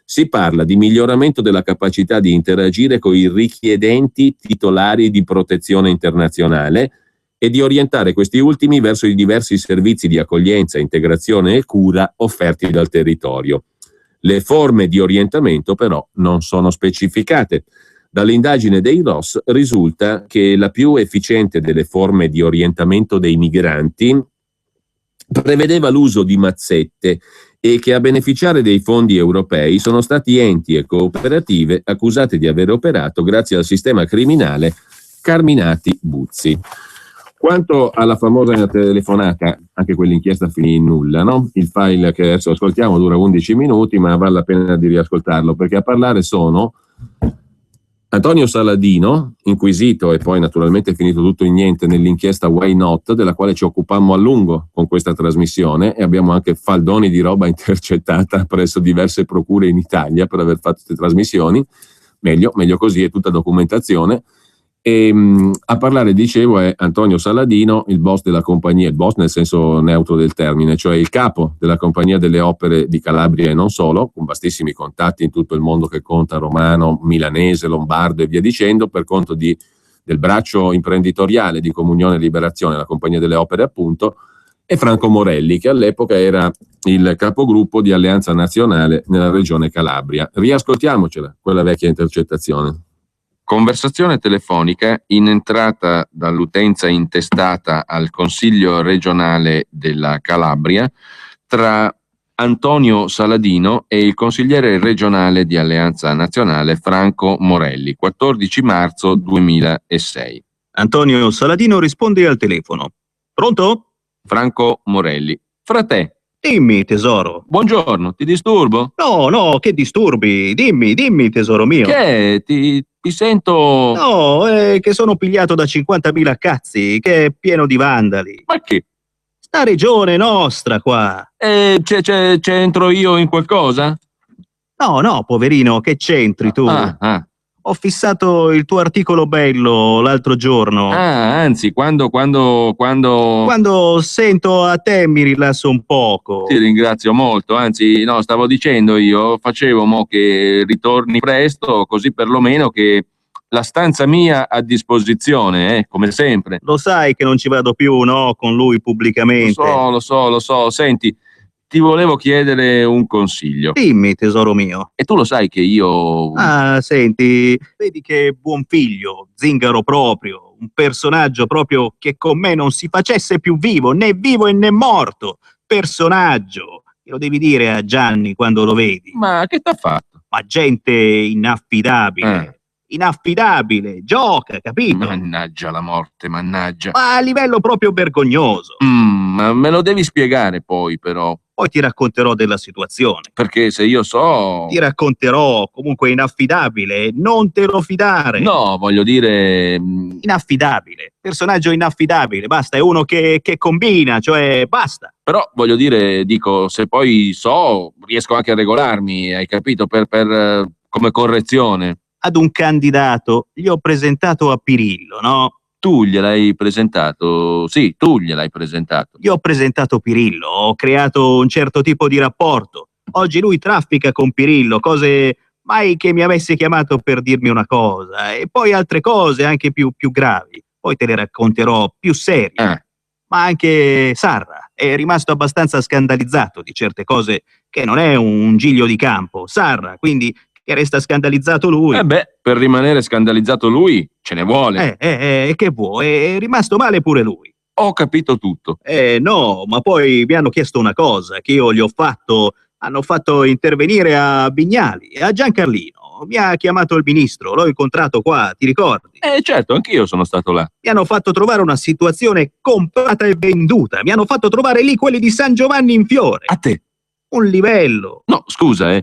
si parla di miglioramento della capacità di interagire con i richiedenti titolari di protezione internazionale e di orientare questi ultimi verso i diversi servizi di accoglienza, integrazione e cura offerti dal territorio. Le forme di orientamento però non sono specificate. Dall'indagine dei ROS risulta che la più efficiente delle forme di orientamento dei migranti prevedeva l'uso di mazzette e che a beneficiare dei fondi europei sono stati enti e cooperative accusate di aver operato grazie al sistema criminale Carminati-Buzzi. Quanto alla famosa telefonata, anche quell'inchiesta finì in nulla, no? Il file che adesso ascoltiamo dura 11 minuti, ma vale la pena di riascoltarlo, perché a parlare sono Antonio Saladino, inquisito e poi naturalmente finito tutto in niente nell'inchiesta Why Not, della quale ci occupammo a lungo con questa trasmissione, e abbiamo anche faldoni di roba intercettata presso diverse procure in Italia per aver fatto queste trasmissioni. Meglio così, è tutta documentazione. E a parlare, dicevo, è Antonio Saladino, il boss della compagnia, il boss nel senso neutro del termine, cioè il capo della Compagnia delle Opere di Calabria e non solo, con vastissimi contatti in tutto il mondo che conta romano, milanese, lombardo e via dicendo, per conto del braccio imprenditoriale di Comunione e Liberazione, la Compagnia delle Opere appunto, e Franco Morelli, che all'epoca era il capogruppo di Alleanza Nazionale nella regione Calabria. Riascoltiamocela, quella vecchia intercettazione. Conversazione telefonica in entrata dall'utenza intestata al Consiglio regionale della Calabria tra Antonio Saladino e il consigliere regionale di Alleanza Nazionale Franco Morelli, 14 marzo 2006. Antonio Saladino risponde al telefono. Pronto? Franco Morelli. Frate. Dimmi, tesoro. Buongiorno, ti disturbo? No, che disturbi. Dimmi, tesoro mio. Che ti sento... No, è che sono pigliato da 50.000 cazzi, che è pieno di vandali. Ma che? Sta regione nostra qua. C'entro io in qualcosa? No, poverino, che c'entri tu? Ah. Ho fissato il tuo articolo bello l'altro giorno. Ah, anzi, quando Quando sento a te mi rilasso un poco. ti ringrazio molto, anzi, no, stavo dicendo io, facevo mo che ritorni presto, così perlomeno che la stanza mia a disposizione, come sempre. Lo sai che non ci vado più, no? Con lui pubblicamente. Lo so. Senti, ti volevo chiedere un consiglio. Dimmi, tesoro mio. E tu lo sai che io... Ah, senti, vedi che buon figlio, zingaro proprio, un personaggio proprio che con me non si facesse più vivo e né morto. Personaggio. Lo devi dire a Gianni quando lo vedi. Ma che t'ha fatto? Ma gente inaffidabile. Eh. Inaffidabile, gioca, capito? Mannaggia la morte, mannaggia. Ma a livello proprio vergognoso. Ma me lo devi spiegare poi, però. Poi ti racconterò della situazione. Perché se io so... Ti racconterò, comunque inaffidabile, non te lo fidare. No, voglio dire... Inaffidabile, personaggio inaffidabile, basta, è uno che combina, cioè basta. Però voglio dire, dico, se poi so, riesco anche a regolarmi, hai capito? Come correzione. Ad un candidato gli ho presentato a Pirillo, no? Tu gliel'hai presentato? Sì, tu gliel'hai presentato. Gli ho presentato Pirillo, ho creato un certo tipo di rapporto. Oggi lui traffica con Pirillo, cose mai che mi avesse chiamato per dirmi una cosa, e poi altre cose anche più gravi. Poi te le racconterò più serie. Ma anche Sarra è rimasto abbastanza scandalizzato di certe cose che non è un giglio di campo. Sarra, quindi che resta scandalizzato lui. Per rimanere scandalizzato lui ce ne vuole. Che vuoi? È rimasto male pure lui. Ho capito tutto. No, ma poi mi hanno chiesto una cosa che io gli ho fatto. Hanno fatto intervenire a Vignali e a Giancarlino. Mi ha chiamato il ministro, l'ho incontrato qua, ti ricordi? Certo, anch'io sono stato là. Mi hanno fatto trovare una situazione comprata e venduta. Mi hanno fatto trovare lì quelli di San Giovanni in Fiore. A te? Un livello. No, scusa,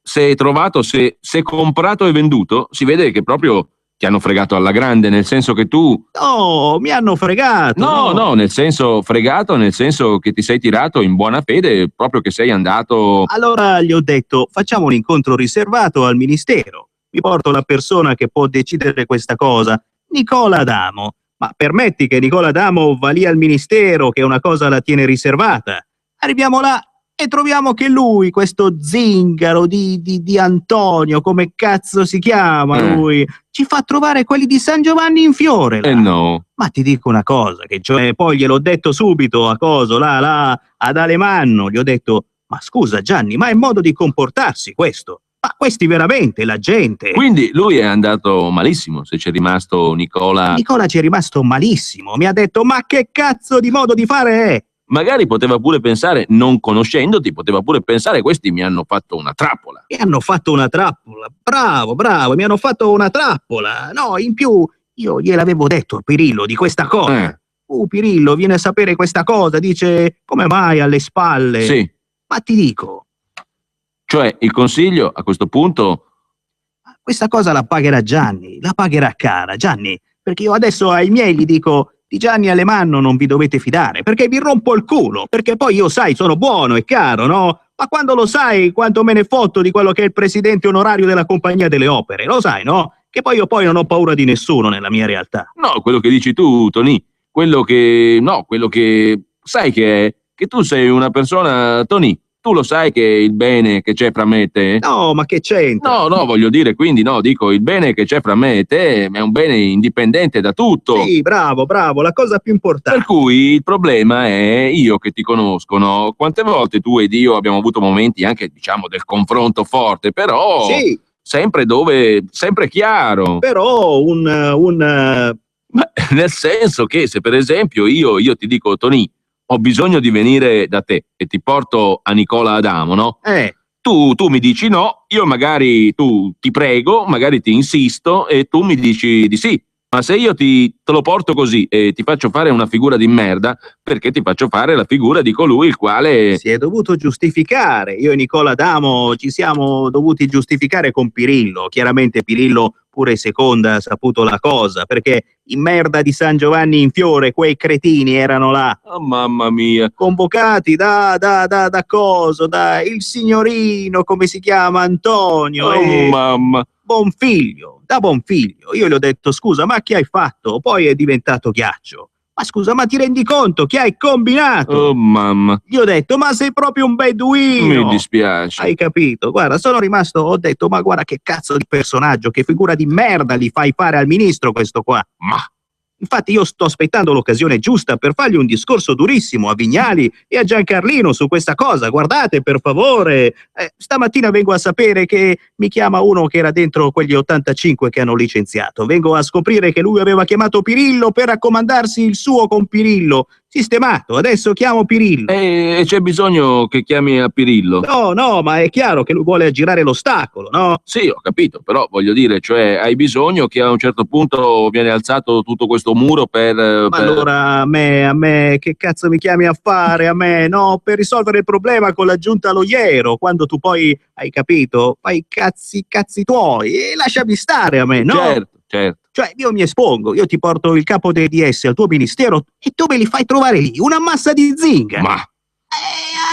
se è trovato, se è comprato e venduto, si vede che proprio ti hanno fregato alla grande, nel senso che tu... No, mi hanno fregato. No, nel senso fregato, nel senso che ti sei tirato in buona fede, proprio che sei andato... Allora gli ho detto, facciamo un incontro riservato al ministero. Mi porto la persona che può decidere questa cosa, Nicola Adamo. Ma permetti che Nicola Adamo va lì al ministero, che una cosa la tiene riservata. Arriviamo là e troviamo che lui, questo zingaro di Antonio, come cazzo si chiama lui, ci fa trovare quelli di San Giovanni in Fiore. Là. No. Ma ti dico una cosa, che cioè poi gliel'ho detto subito a coso, là, ad Alemanno, gli ho detto, ma scusa Gianni, ma è modo di comportarsi questo? Ma questi veramente, la gente... Quindi lui è andato malissimo, se c'è rimasto Nicola... Nicola ci è rimasto malissimo, mi ha detto, ma che cazzo di modo di fare è? Magari poteva pure pensare, non conoscendoti, poteva pure pensare questi mi hanno fatto una trappola. Mi hanno fatto una trappola, bravo, mi hanno fatto una trappola. No, in più io gliel'avevo detto a Pirillo di questa cosa. Pirillo viene a sapere questa cosa, dice come mai alle spalle? Sì. Ma ti dico. Cioè il consiglio a questo punto... Questa cosa la pagherà Gianni, la pagherà cara Gianni, perché io adesso ai miei gli dico... Di Gianni Alemanno non vi dovete fidare, perché vi rompo il culo, perché poi io sai, sono buono e caro, no? Ma quando lo sai quanto me ne fotto di quello che è il presidente onorario della Compagnia delle Opere, lo sai, no? Che poi io non ho paura di nessuno nella mia realtà. No, quello che dici tu, Tony, quello che sai che è, che tu sei una persona, Tony, tu lo sai che il bene che c'è fra me e te? No, ma che c'entra? No, voglio dire, quindi no, dico, il bene che c'è fra me e te è un bene indipendente da tutto. Sì, bravo, la cosa più importante. Per cui il problema è io che ti conosco, no? Quante volte tu ed io abbiamo avuto momenti anche, diciamo, del confronto forte, però... Sì. Sempre chiaro. Però Ma nel senso che se per esempio io ti dico, Tony, ho bisogno di venire da te e ti porto a Nicola Adamo, no? Tu mi dici no, io magari ti prego, magari ti insisto e tu mi dici di sì. Ma se io te lo porto così e ti faccio fare una figura di merda, perché ti faccio fare la figura di colui il quale... Si è dovuto giustificare. Io e Nicola Adamo ci siamo dovuti giustificare con Pirillo. Chiaramente Pirillo pure seconda ha saputo la cosa, perché in merda di San Giovanni in Fiore quei cretini erano là. Oh, mamma mia. Convocati da il signorino, come si chiama, Antonio. Oh, mamma. buon figlio, da buon figlio. Io gli ho detto: scusa, ma che hai fatto? Poi è diventato ghiaccio. Ma scusa, ma ti rendi conto che hai combinato? Oh mamma, Gli ho detto: ma sei proprio un beduino. mi dispiace. Hai capito? Guarda, sono rimasto, ho detto: ma guarda che cazzo di personaggio, che figura di merda gli fai fare al ministro questo qua. Ma Infatti io sto aspettando l'occasione giusta per fargli un discorso durissimo a Vignali e a Giancarlino su questa cosa. Guardate, per favore, stamattina vengo a sapere che mi chiama uno che era dentro quegli 85 che hanno licenziato. Vengo a scoprire che lui aveva chiamato Pirillo per raccomandarsi il suo con Pirillo. Sistemato, adesso chiamo Pirillo. e c'è bisogno che chiami a Pirillo? No, ma è chiaro che lui vuole aggirare l'ostacolo, no? Sì, ho capito, però voglio dire, cioè, hai bisogno che a un certo punto viene alzato tutto questo muro per... Ma allora a me, che cazzo mi chiami a fare a me, no? Per risolvere il problema con l'aggiunta Loiero, quando tu poi, hai capito, fai i cazzi tuoi e lasciami stare a me, no? Certo. Cioè, io mi espongo, io ti porto il capo dei DS al tuo ministero e tu me li fai trovare lì, una massa di zingari. Ma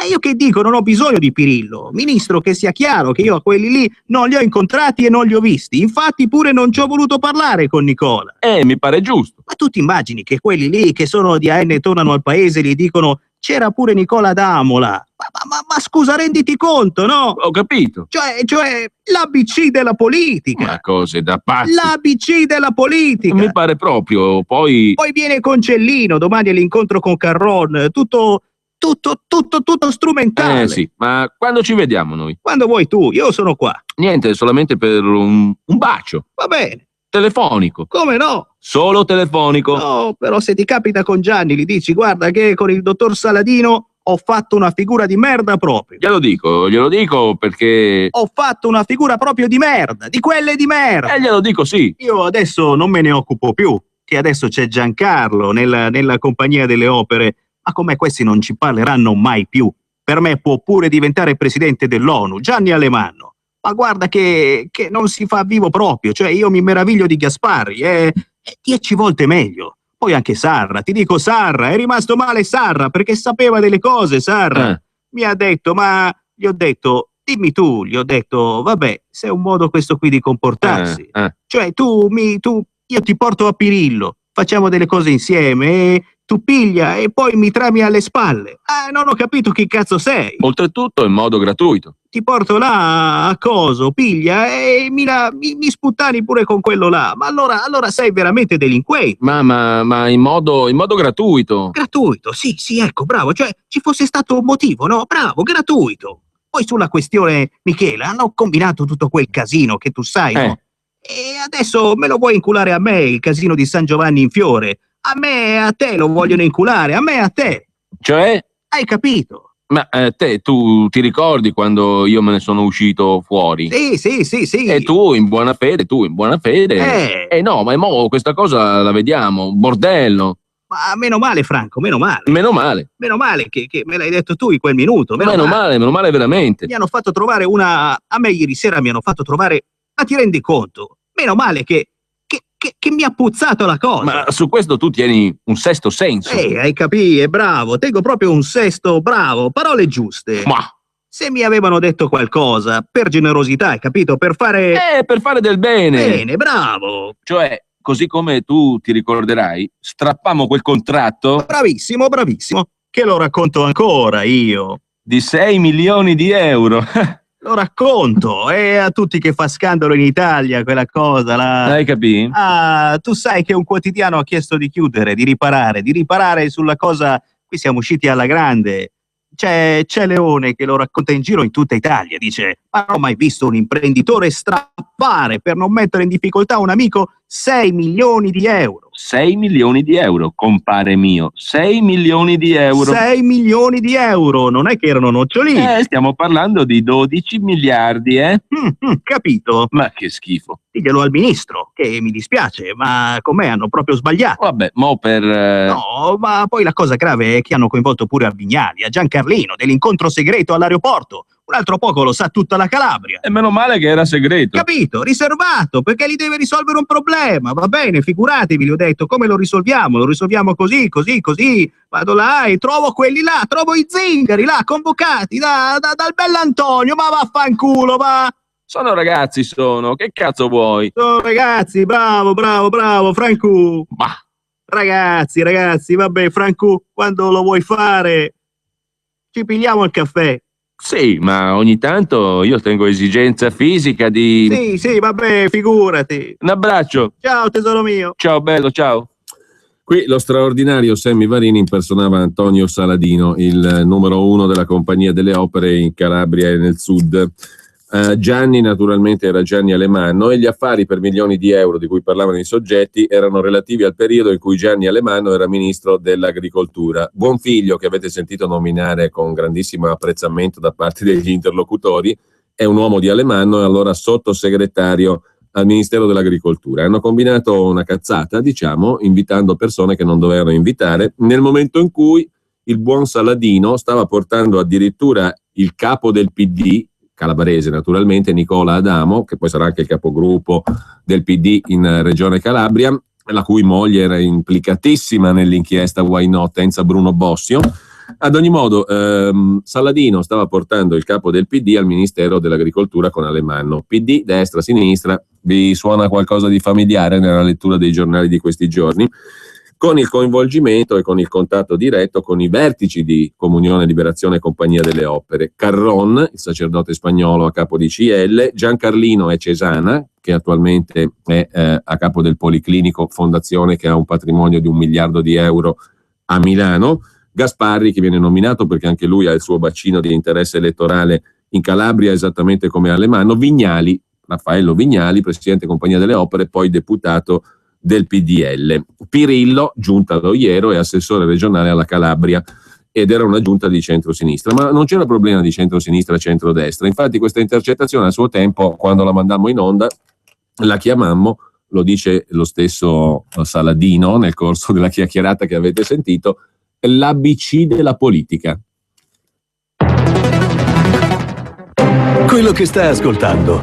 Io che dico, non ho bisogno di Pirillo. Ministro, che sia chiaro che io a quelli lì non li ho incontrati e non li ho visti. Infatti pure non ci ho voluto parlare con Nicola. mi pare giusto. Ma tu ti immagini che quelli lì che sono di AN tornano al paese e gli dicono: c'era pure Nicola D'Amola. Ma scusa, renditi conto, no? Ho capito. Cioè l'ABC della politica. Ma cose da pazzi. L'ABC della politica. Mi pare proprio, poi... Poi viene Concellino, domani all'incontro con Carron, tutto strumentale. Sì, ma quando ci vediamo noi? Quando vuoi tu, io sono qua. Niente, solamente per un bacio. Va bene, Telefonico. come no? Solo telefonico. No, però se ti capita con Gianni, gli dici: guarda che con il dottor Saladino ho fatto una figura di merda proprio. Glielo dico perché... Ho fatto una figura proprio di merda, di quelle di merda. glielo dico sì. Io adesso non me ne occupo più, che adesso c'è Giancarlo nella compagnia delle opere, ma con me questi non ci parleranno mai più. Per me può pure diventare presidente dell'ONU, Gianni Alemanno. Ma guarda che non si fa vivo proprio, cioè io mi meraviglio di Gasparri, è 10 volte meglio. Poi anche Sarra, ti dico Sarra, è rimasto male Sarra perché sapeva delle cose Sarra. Mi ha detto, ma gli ho detto, dimmi tu, gli ho detto, vabbè, se è un modo questo qui di comportarsi. Cioè io ti porto a Pirillo, facciamo delle cose insieme e tu piglia e poi mi trami alle spalle. Non ho capito chi cazzo sei. Oltretutto in modo gratuito. Ti porto là a coso, piglia e mi sputtani pure con quello là. Ma allora sei veramente delinquente. Ma in modo gratuito. Gratuito, sì, ecco, bravo. Cioè, ci fosse stato un motivo, no? Bravo, gratuito. Poi sulla questione Michela hanno combinato tutto quel casino che tu sai, no? E adesso me lo vuoi inculare a me, il casino di San Giovanni in Fiore. A me e a te lo vogliono inculare, a me e a te. Cioè? Hai capito? Ma tu ti ricordi quando io me ne sono uscito fuori? Sì. E tu in buona fede. No, ma mo questa cosa la vediamo, bordello. Ma meno male, Franco, meno male. Meno male. Meno male che me l'hai detto tu in quel minuto. Meno male veramente. Mi hanno fatto trovare a me ieri sera mi hanno fatto trovare... Ma ti rendi conto? Meno male che mi ha puzzato la cosa. Ma su questo tu tieni un sesto senso. Hai capito, è bravo. Tengo proprio un sesto, bravo. Parole giuste. Ma... Se mi avevano detto qualcosa, per generosità, hai capito? Per fare... per fare del bene. Bene, bravo. Cioè, così come tu ti ricorderai, strappammo quel contratto... Bravissimo, che lo racconto ancora io. Di 6 milioni di euro. Lo racconto, e a tutti che fa scandalo in Italia quella cosa là. Hai capito? Tu sai che un quotidiano ha chiesto di chiudere, di riparare sulla cosa. Qui siamo usciti alla grande. C'è Leone che lo racconta in giro in tutta Italia, dice: ma non ho mai visto un imprenditore strappare per non mettere in difficoltà un amico 6 milioni di euro. 6 milioni di euro, compare mio. 6 milioni di euro. 6 milioni di euro, non è che erano nocciolini. Stiamo parlando di 12 miliardi, Capito. Ma che schifo. Diglielo al ministro, che mi dispiace, ma con me hanno proprio sbagliato. Vabbè, mo per... No, ma poi la cosa grave è che hanno coinvolto pure a Vignali, a Giancarlino, dell'incontro segreto all'aeroporto. Un altro poco lo sa tutta la Calabria. E meno male che era segreto. Capito? Riservato, perché gli deve risolvere un problema. Va bene, figuratevi, gli ho detto, come lo risolviamo? Lo risolviamo così. Vado là e trovo quelli là, trovo i zingari là, convocati dal bell'Antonio, ma vaffanculo, va. Sono ragazzi, sono. Che cazzo vuoi? Sono ragazzi, bravo, Franco. Bah, Ragazzi, vabbè, Franco, quando lo vuoi fare, ci pigliamo il caffè. sì, ma ogni tanto io tengo esigenza fisica di... Sì, vabbè, figurati. Un abbraccio. Ciao, tesoro mio. Ciao, bello, ciao. Qui lo straordinario Sammy Varini impersonava Antonio Saladino, il numero uno della Compagnia delle Opere in Calabria e nel sud. Gianni naturalmente era Gianni Alemanno e gli affari per milioni di euro di cui parlavano i soggetti erano relativi al periodo in cui Gianni Alemanno era ministro dell'agricoltura. Buonfiglio, che avete sentito nominare con grandissimo apprezzamento da parte degli interlocutori, è un uomo di Alemanno e allora sottosegretario al Ministero dell'Agricoltura. Hanno combinato una cazzata, diciamo, invitando persone che non dovevano invitare, nel momento in cui il buon Saladino stava portando addirittura il capo del PD, calabrese naturalmente, Nicola Adamo, che poi sarà anche il capogruppo del PD in Regione Calabria, la cui moglie era implicatissima nell'inchiesta Why Not, Enza Bruno Bossio. Ad ogni modo, Saladino stava portando il capo del PD al Ministero dell'Agricoltura con Alemanno. PD, destra, sinistra, vi suona qualcosa di familiare nella lettura dei giornali di questi giorni? Con il coinvolgimento e con il contatto diretto con i vertici di Comunione, Liberazione e Compagnia delle Opere. Carron, il sacerdote spagnolo a capo di CL, Giancarlino e Cesana, che attualmente è a capo del Policlinico, fondazione che ha un patrimonio di 1 miliardo di euro a Milano, Gasparri, che viene nominato perché anche lui ha il suo bacino di interesse elettorale in Calabria, esattamente come Alemanno, Vignali, Raffaello Vignali, presidente Compagnia delle Opere, poi deputato del PDL. Pirillo, giunta ad Oiero, è assessore regionale alla Calabria ed era una giunta di centrosinistra, ma non c'era problema di centrosinistra e centrodestra. Infatti questa intercettazione a suo tempo, quando la mandammo in onda, la chiamammo, lo dice lo stesso Saladino nel corso della chiacchierata che avete sentito, l'ABC della politica. Quello che stai ascoltando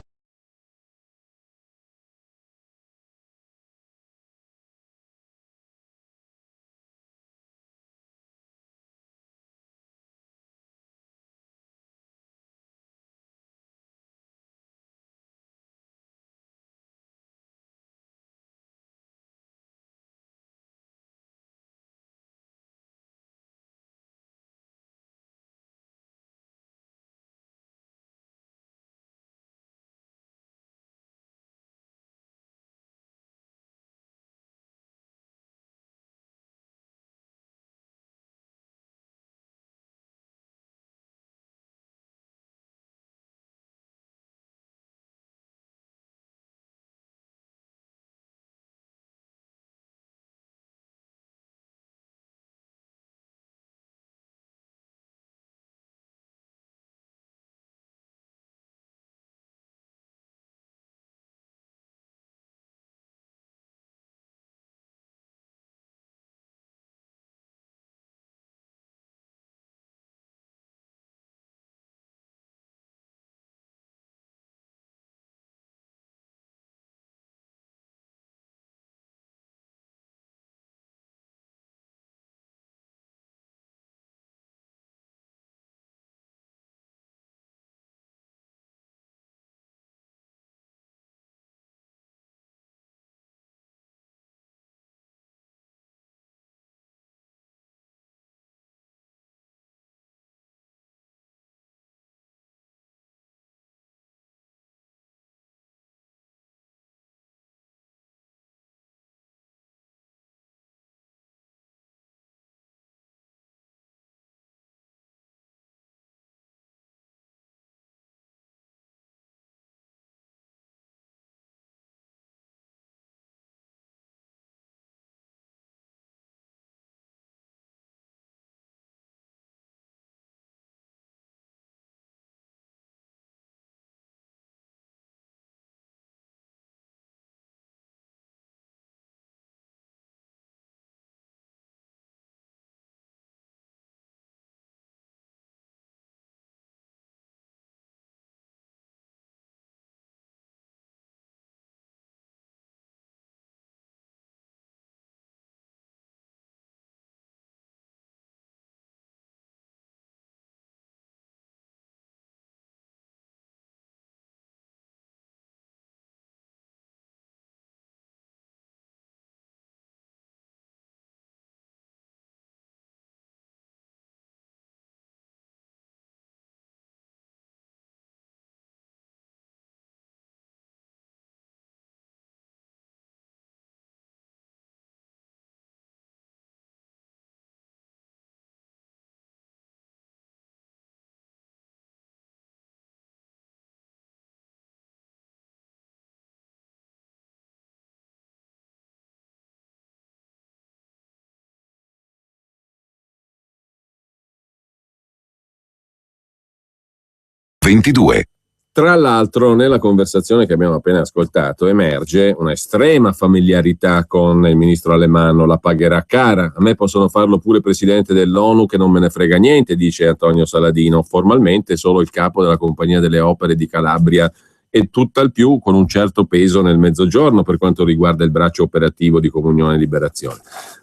22. Tra l'altro, nella conversazione che abbiamo appena ascoltato emerge una estrema familiarità con il ministro Alemanno. La pagherà cara. A me possono farlo pure presidente dell'ONU, che non me ne frega niente, dice Antonio Saladino. Formalmente solo il capo della Compagnia delle Opere di Calabria e tutt'al più con un certo peso nel Mezzogiorno per quanto riguarda il braccio operativo di Comunione e Liberazione.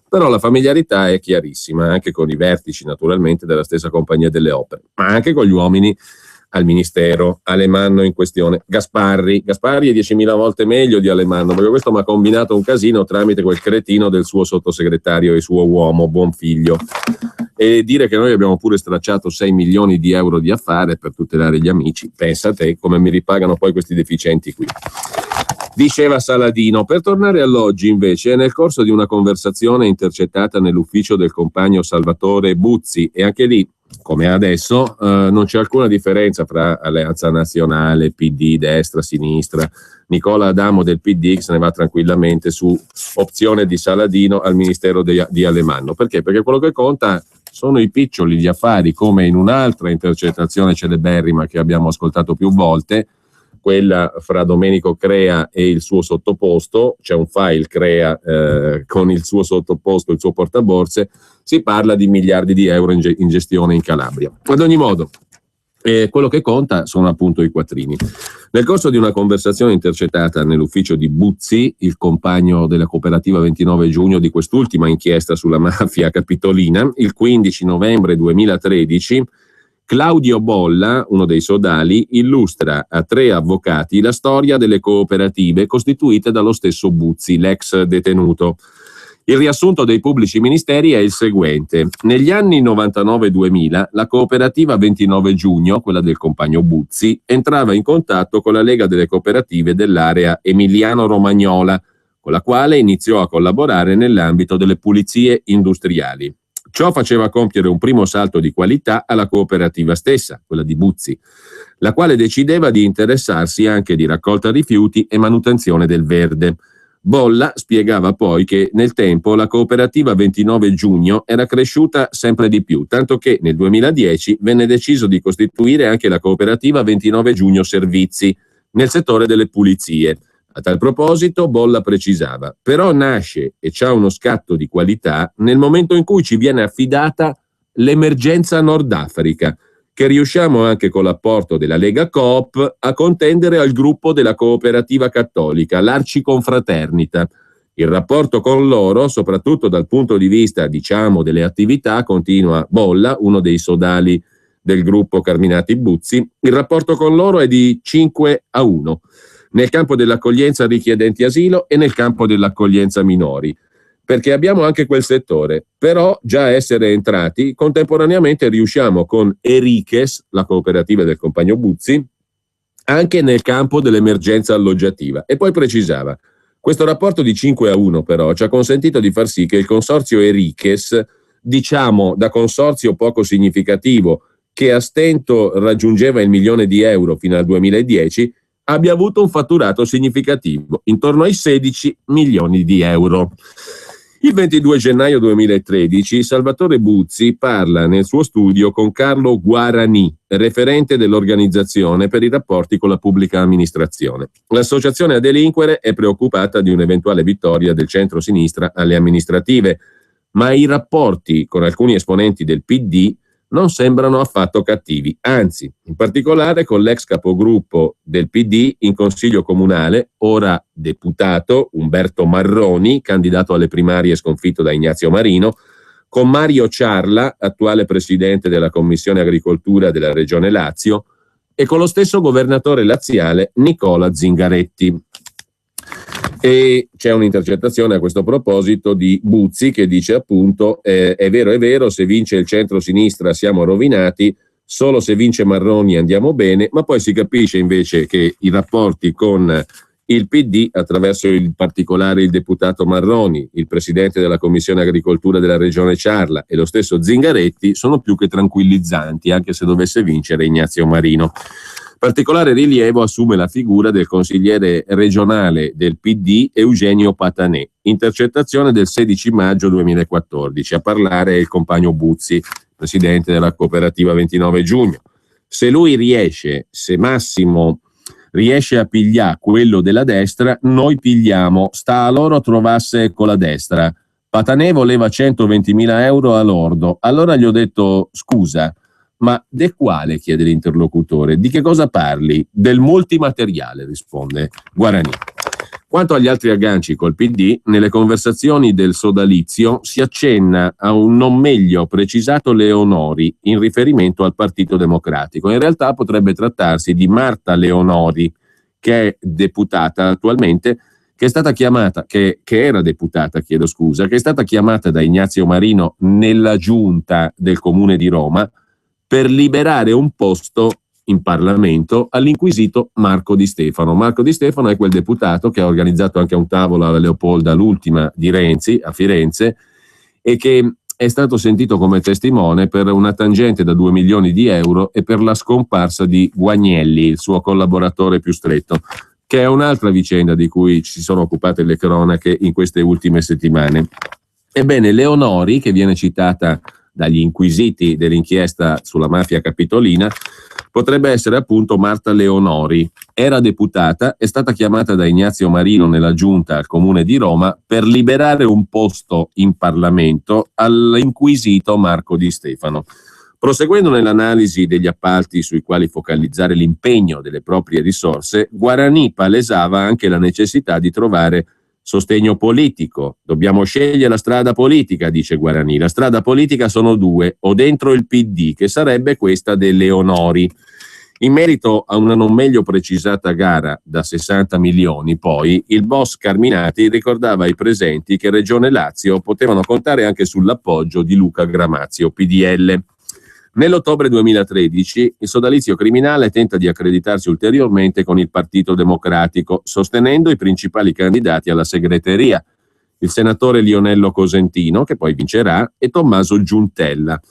Però la familiarità è chiarissima, anche con i vertici naturalmente della stessa Compagnia delle Opere, ma anche con gli uomini al ministero. Alemanno in questione, Gasparri è 10.000 volte meglio di Alemanno, perché questo mi ha combinato un casino tramite quel cretino del suo sottosegretario e suo uomo Buonfiglio, e dire che noi abbiamo pure stracciato 6 milioni di euro di affare per tutelare gli amici, pensa a te come mi ripagano poi questi deficienti qui. Diceva Saladino. Per tornare all'oggi, invece, nel corso di una conversazione intercettata nell'ufficio del compagno Salvatore Buzzi, e anche lì, come adesso, non c'è alcuna differenza fra Alleanza Nazionale, PD, destra, sinistra. Nicola Adamo del PD se ne va tranquillamente su opzione di Saladino al ministero di Alemanno. Perché? Perché quello che conta sono i piccioli, gli affari, come in un'altra intercettazione celeberrima che abbiamo ascoltato più volte, quella fra Domenico Crea e il suo sottoposto. C'è un file Crea con il suo sottoposto, il suo portaborse, si parla di miliardi di euro in gestione in Calabria. Ad ogni modo, quello che conta sono appunto i quattrini. Nel corso di una conversazione intercettata nell'ufficio di Buzzi, il compagno della cooperativa 29 giugno di quest'ultima inchiesta sulla mafia capitolina, il 15 novembre 2013, Claudio Bolla, uno dei sodali, illustra a 3 avvocati la storia delle cooperative costituite dallo stesso Buzzi, l'ex detenuto. Il riassunto dei pubblici ministeri è il seguente. Negli anni 99-2000 la cooperativa 29 giugno, quella del compagno Buzzi, entrava in contatto con la Lega delle Cooperative dell'area Emiliano-Romagnola, con la quale iniziò a collaborare nell'ambito delle pulizie industriali. Ciò faceva compiere un primo salto di qualità alla cooperativa stessa, quella di Buzzi, la quale decideva di interessarsi anche di raccolta rifiuti e manutenzione del verde. Bolla spiegava poi che nel tempo la cooperativa 29 giugno era cresciuta sempre di più, tanto che nel 2010 venne deciso di costituire anche la cooperativa 29 giugno Servizi nel settore delle pulizie. A tal proposito Bolla precisava: però nasce e c'ha uno scatto di qualità nel momento in cui ci viene affidata l'emergenza Nord Africa, che riusciamo anche con l'apporto della Lega Coop a contendere al gruppo della cooperativa cattolica, l'Arciconfraternita. Il rapporto con loro, soprattutto dal punto di vista, diciamo, delle attività, continua Bolla, uno dei sodali del gruppo Carminati Buzzi, il rapporto con loro è di 5-1. Nel campo dell'accoglienza richiedenti asilo e nel campo dell'accoglienza minori, perché abbiamo anche quel settore, però già essere entrati, contemporaneamente riusciamo con Eriches, la cooperativa del compagno Buzzi, anche nel campo dell'emergenza alloggiativa. E poi precisava: questo rapporto di 5-1 però ci ha consentito di far sì che il consorzio Eriches, diciamo da consorzio poco significativo, che a stento raggiungeva il 1 milione di euro fino al 2010, abbia avuto un fatturato significativo, intorno ai 16 milioni di euro. Il 22 gennaio 2013 Salvatore Buzzi parla nel suo studio con Carlo Guarani, referente dell'organizzazione per i rapporti con la pubblica amministrazione. L'associazione a delinquere è preoccupata di un'eventuale vittoria del centro-sinistra alle amministrative, ma i rapporti con alcuni esponenti del PD non sembrano affatto cattivi, anzi, in particolare con l'ex capogruppo del PD in Consiglio Comunale, ora deputato, Umberto Marroni, candidato alle primarie sconfitto da Ignazio Marino, con Mario Ciarla, attuale presidente della Commissione Agricoltura della Regione Lazio, e con lo stesso governatore laziale Nicola Zingaretti. E c'è un'intercettazione a questo proposito di Buzzi che dice appunto è vero, se vince il centro-sinistra siamo rovinati, solo se vince Marroni andiamo bene, ma poi si capisce invece che i rapporti con il PD, attraverso in particolare il deputato Marroni, il presidente della Commissione Agricoltura della Regione Ciarla e lo stesso Zingaretti, sono più che tranquillizzanti, anche se dovesse vincere Ignazio Marino. Particolare rilievo assume la figura del consigliere regionale del PD Eugenio Patanè, intercettazione del 16 maggio 2014, a parlare il compagno Buzzi, presidente della cooperativa 29 giugno. Se lui riesce, se Massimo riesce a pigliare quello della destra, noi pigliamo, sta a loro trovasse con la destra. Patanè voleva 120.000 euro a lordo. Allora gli ho detto: scusa, ma de quale? Chiede l'interlocutore. Di che cosa parli? Del multimateriale, risponde Guarani. Quanto agli altri agganci col PD, nelle conversazioni del sodalizio si accenna a un non meglio precisato Leonori in riferimento al Partito Democratico. In realtà potrebbe trattarsi di Marta Leonori, che è deputata attualmente, che è stata chiamata, che era deputata, chiedo scusa, che è stata chiamata da Ignazio Marino nella giunta del Comune di Roma per liberare un posto in Parlamento all'inquisito Marco Di Stefano. Marco Di Stefano è quel deputato che ha organizzato anche un tavolo alla Leopolda, l'ultima di Renzi, a Firenze, e che è stato sentito come testimone per una tangente da 2 milioni di euro e per la scomparsa di Guagnelli, il suo collaboratore più stretto, che è un'altra vicenda di cui ci sono occupate le cronache in queste ultime settimane. Ebbene, Leonori, che viene citata dagli inquisiti dell'inchiesta sulla mafia capitolina, potrebbe essere appunto Marta Leonori. Era deputata, è stata chiamata da Ignazio Marino nella giunta al Comune di Roma per liberare un posto in Parlamento all'inquisito Marco Di Stefano. Proseguendo nell'analisi degli appalti sui quali focalizzare l'impegno delle proprie risorse, Guarani palesava anche la necessità di trovare sostegno politico. Dobbiamo scegliere la strada politica, dice Guarani. La strada politica sono due, o dentro il PD, che sarebbe questa delle Leonori. In merito a una non meglio precisata gara da 60 milioni, poi, il boss Carminati ricordava ai presenti che Regione Lazio potevano contare anche sull'appoggio di Luca Gramazio, PDL. Nell'ottobre 2013 il sodalizio criminale tenta di accreditarsi ulteriormente con il Partito Democratico, sostenendo i principali candidati alla segreteria, il senatore Lionello Cosentino, che poi vincerà, e Tommaso Giuntella.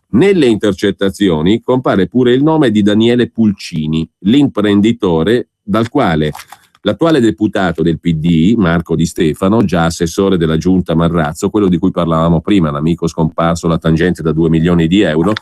Nelle intercettazioni compare pure il nome di Daniele Pulcini, l'imprenditore dal quale l'attuale deputato del PD, Marco Di Stefano, già assessore della giunta Marrazzo, quello di cui parlavamo prima, l'amico scomparso, la tangente da 2 milioni di euro,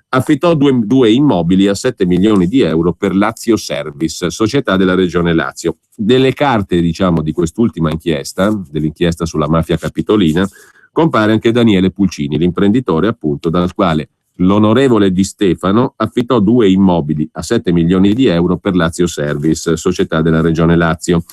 affittò due immobili a 7 milioni di euro per Lazio Service, società della Regione Lazio. Delle carte, diciamo, di quest'ultima inchiesta, dell'inchiesta sulla mafia capitolina, compare anche Daniele Pulcini, l'imprenditore appunto dal quale l'onorevole Di Stefano affittò 2 immobili a 7 milioni di euro per Lazio Service, società della Regione Lazio.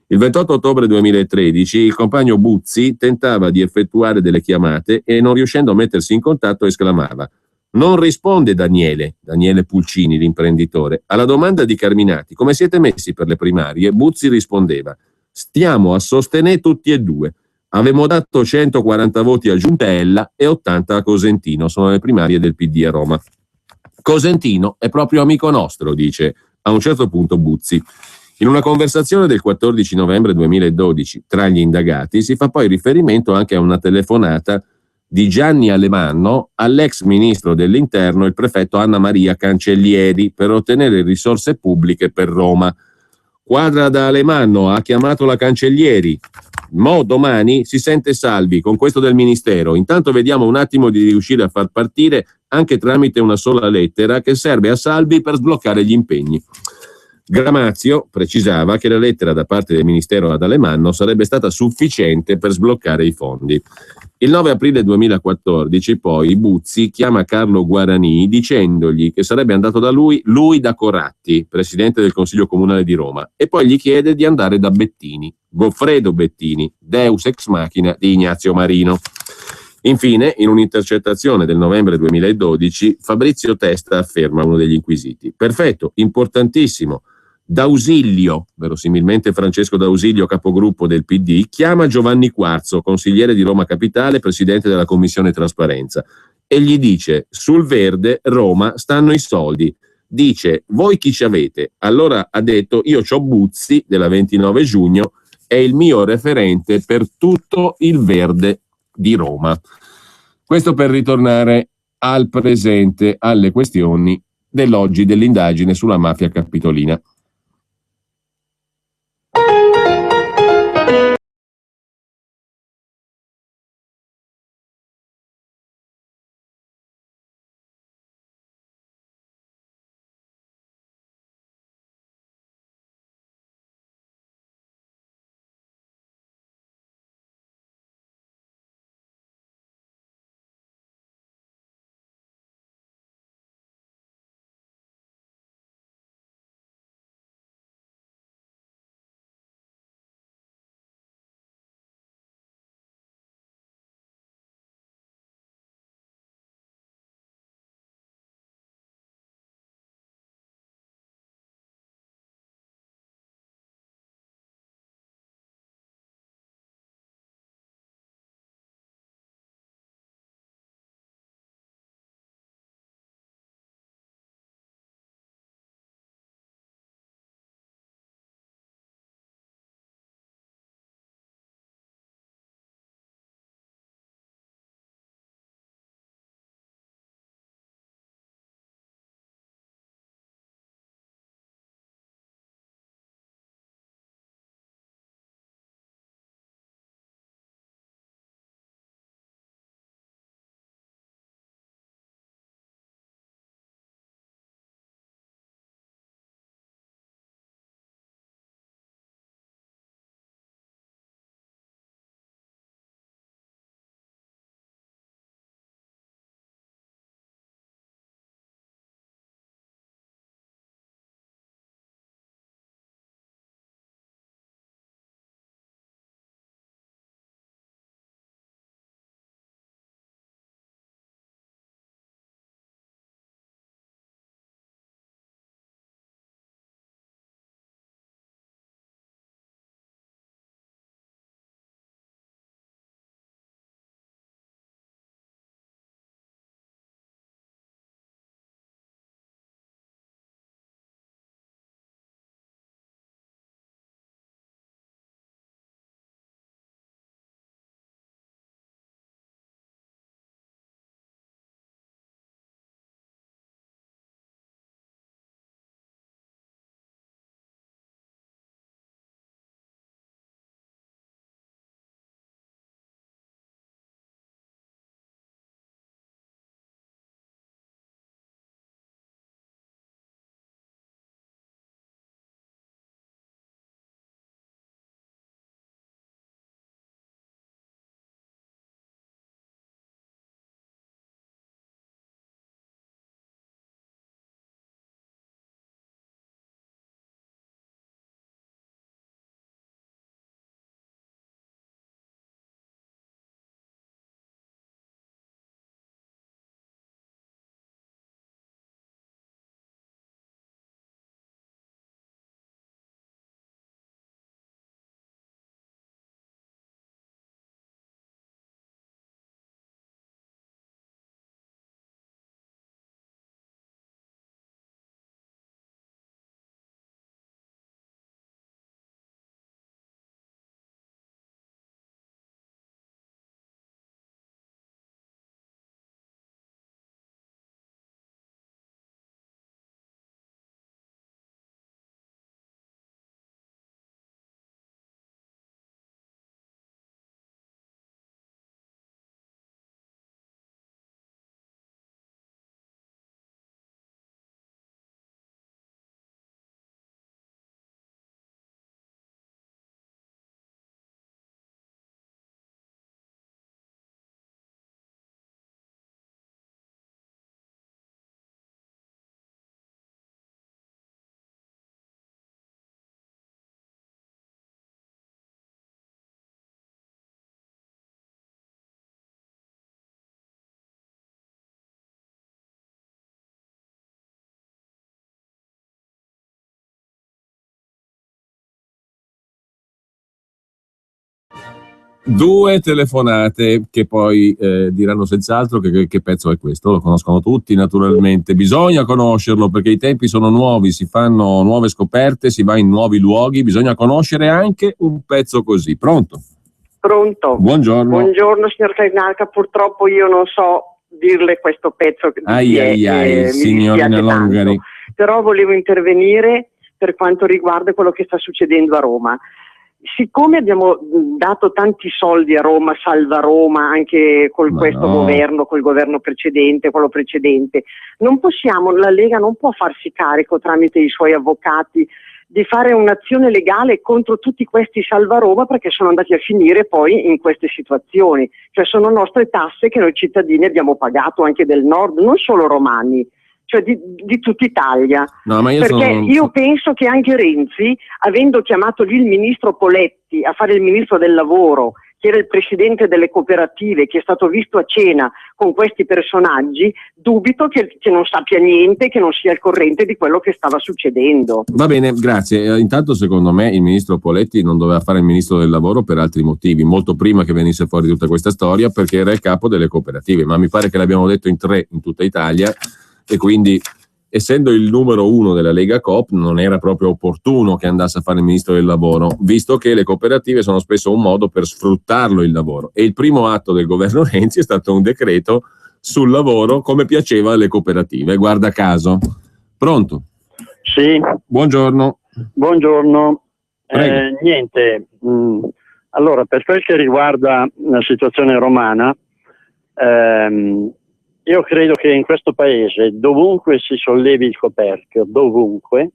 Il 28 ottobre 2013 il compagno Buzzi tentava di effettuare delle chiamate e, non riuscendo a mettersi in contatto, esclamava: non risponde Daniele Pulcini, l'imprenditore. Alla domanda di Carminati: come siete messi per le primarie? Buzzi rispondeva: stiamo a sostenere tutti e due. Avevamo dato 140 voti a Giuntella e 80 a Cosentino, sono le primarie del PD a Roma. Cosentino è proprio amico nostro, dice a un certo punto Buzzi. In una conversazione del 14 novembre 2012 tra gli indagati si fa poi riferimento anche a una telefonata di Gianni Alemanno all'ex ministro dell'Interno, il prefetto Anna Maria Cancellieri, per ottenere risorse pubbliche per Roma. Quadra da Alemanno, ha chiamato la Cancellieri. Domani si sente Salvi con questo del ministero. Intanto vediamo un attimo di riuscire a far partire anche tramite una sola lettera che serve a Salvi per sbloccare gli impegni. Gramazio precisava che la lettera da parte del ministero ad Alemanno sarebbe stata sufficiente per sbloccare i fondi. Il 9 aprile 2014 poi Buzzi chiama Carlo Guarani dicendogli che sarebbe andato da lui da Coratti, presidente del Consiglio Comunale di Roma, e poi gli chiede di andare da Bettini, Goffredo Bettini, deus ex machina di Ignazio Marino. Infine, in un'intercettazione del novembre 2012, Fabrizio Testa afferma, uno degli inquisiti: perfetto, importantissimo. D'Ausilio, verosimilmente Francesco D'Ausilio, capogruppo del PD, chiama Giovanni Quarzo, consigliere di Roma Capitale, presidente della Commissione Trasparenza, e gli dice: sul verde Roma stanno i soldi. Dice: voi chi ci avete? Allora ha detto: io c'ho Buzzi della 29 giugno, è il mio referente per tutto il verde di Roma. Questo per ritornare al presente, alle questioni dell'oggi dell'indagine sulla mafia capitolina. Due telefonate che poi diranno senz'altro che pezzo è questo, lo conoscono tutti naturalmente, bisogna conoscerlo perché i tempi sono nuovi, si fanno nuove scoperte, si va in nuovi luoghi, bisogna conoscere anche un pezzo così. Pronto? Pronto? Buongiorno. Buongiorno signor Cainarca, purtroppo io non so dirle questo pezzo che mi signorina dispiace Longari. tanto, però volevo intervenire per quanto riguarda quello che sta succedendo a Roma. Siccome abbiamo dato tanti soldi a Roma, salva Roma, anche con questo governo, col governo precedente, quello precedente, non possiamo, la Lega non può farsi carico tramite i suoi avvocati di fare un'azione legale contro tutti questi salva Roma perché sono andati a finire poi in queste situazioni. Cioè sono nostre tasse che noi cittadini abbiamo pagato anche del nord, non solo romani, cioè di tutta Italia. No, ma io penso che anche Renzi, avendo chiamato lì il ministro Poletti a fare il ministro del lavoro, che era il presidente delle cooperative, che è stato visto a cena con questi personaggi, dubito che non sappia niente, che non sia al corrente di quello che stava succedendo. Va bene, grazie. Intanto secondo me il ministro Poletti non doveva fare il ministro del lavoro per altri motivi, molto prima che venisse fuori tutta questa storia, perché era il capo delle cooperative, ma mi pare che l'abbiamo detto in 3 in tutta Italia. E quindi, essendo il numero 1 della Lega Coop, non era proprio opportuno che andasse a fare il ministro del lavoro, visto che le cooperative sono spesso un modo per sfruttarlo il lavoro. E il primo atto del governo Renzi è stato un decreto sul lavoro come piaceva alle cooperative, guarda caso. Pronto? Sì. Buongiorno. Buongiorno. Prego. Niente. Allora, per quel che riguarda la situazione romana, io credo che in questo paese, dovunque si sollevi il coperchio, dovunque,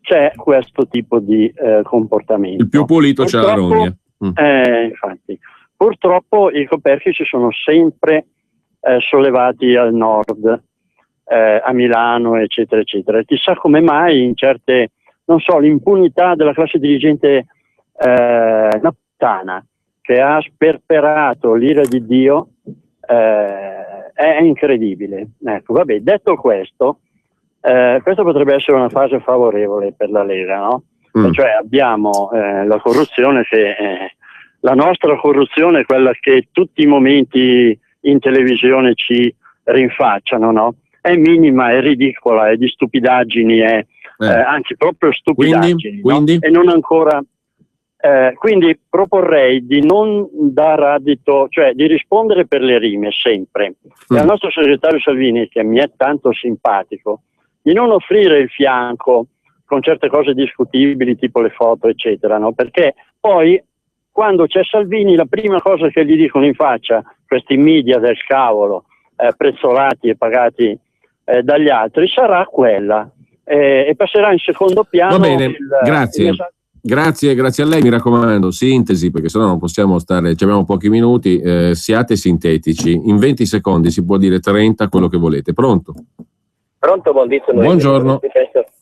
c'è questo tipo di comportamento. Il più pulito c'è la rogna. Infatti, purtroppo i coperchi si sono sempre sollevati al nord, a Milano, eccetera, eccetera. Chissà come mai in certe, non so, l'impunità della classe dirigente napoletana, che ha sperperato l'ira di Dio, è incredibile. Ecco, vabbè, detto questo, questa potrebbe essere una fase favorevole per la Lega, no? Cioè abbiamo la corruzione la nostra corruzione è quella che tutti i momenti in televisione ci rinfacciano, no? È minima, è ridicola, è di stupidaggini, anzi proprio stupidaggini, quindi? No? E non ancora. Quindi proporrei di non dar adito, cioè di rispondere per le rime sempre. E al nostro segretario Salvini, che mi è tanto simpatico, di non offrire il fianco con certe cose discutibili, tipo le foto, eccetera, no? Perché poi quando c'è Salvini la prima cosa che gli dicono in faccia questi media del cavolo, prezzolati e pagati dagli altri, sarà quella, e passerà in secondo piano. Va bene, grazie. Grazie a lei, mi raccomando, sintesi, perché sennò non possiamo stare, ci abbiamo pochi minuti, siate sintetici, in 20 secondi si può dire 30 quello che volete. Pronto? Pronto, buongiorno.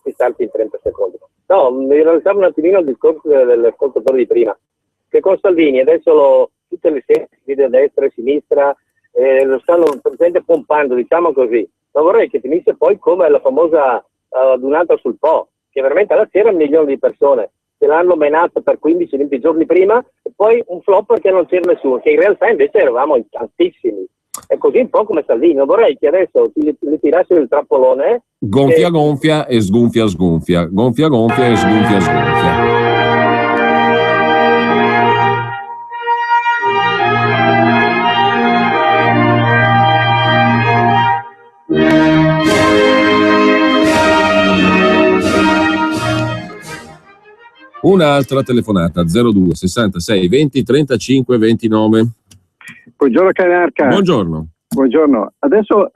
Si salti in 30 secondi. No, mi realizzavo un attimino il discorso dell'ascoltatore di prima, che con Salvini adesso tutte le serie di destra e sinistra lo stanno presente pompando, diciamo così, ma vorrei che finisse poi come la famosa adunata sul Po, che veramente alla sera 1 milione di persone che l'hanno menata per 15-20 giorni prima e poi un flop perché non c'era nessuno, che in realtà invece eravamo in tantissimi. È così un po' come Salvini. Vorrei che adesso li tirassero il trappolone. Gonfia e sgonfia. Gonfia e sgonfia. Un'altra telefonata 02 66 20 35 29. Buongiorno Cainarca. Buongiorno. Adesso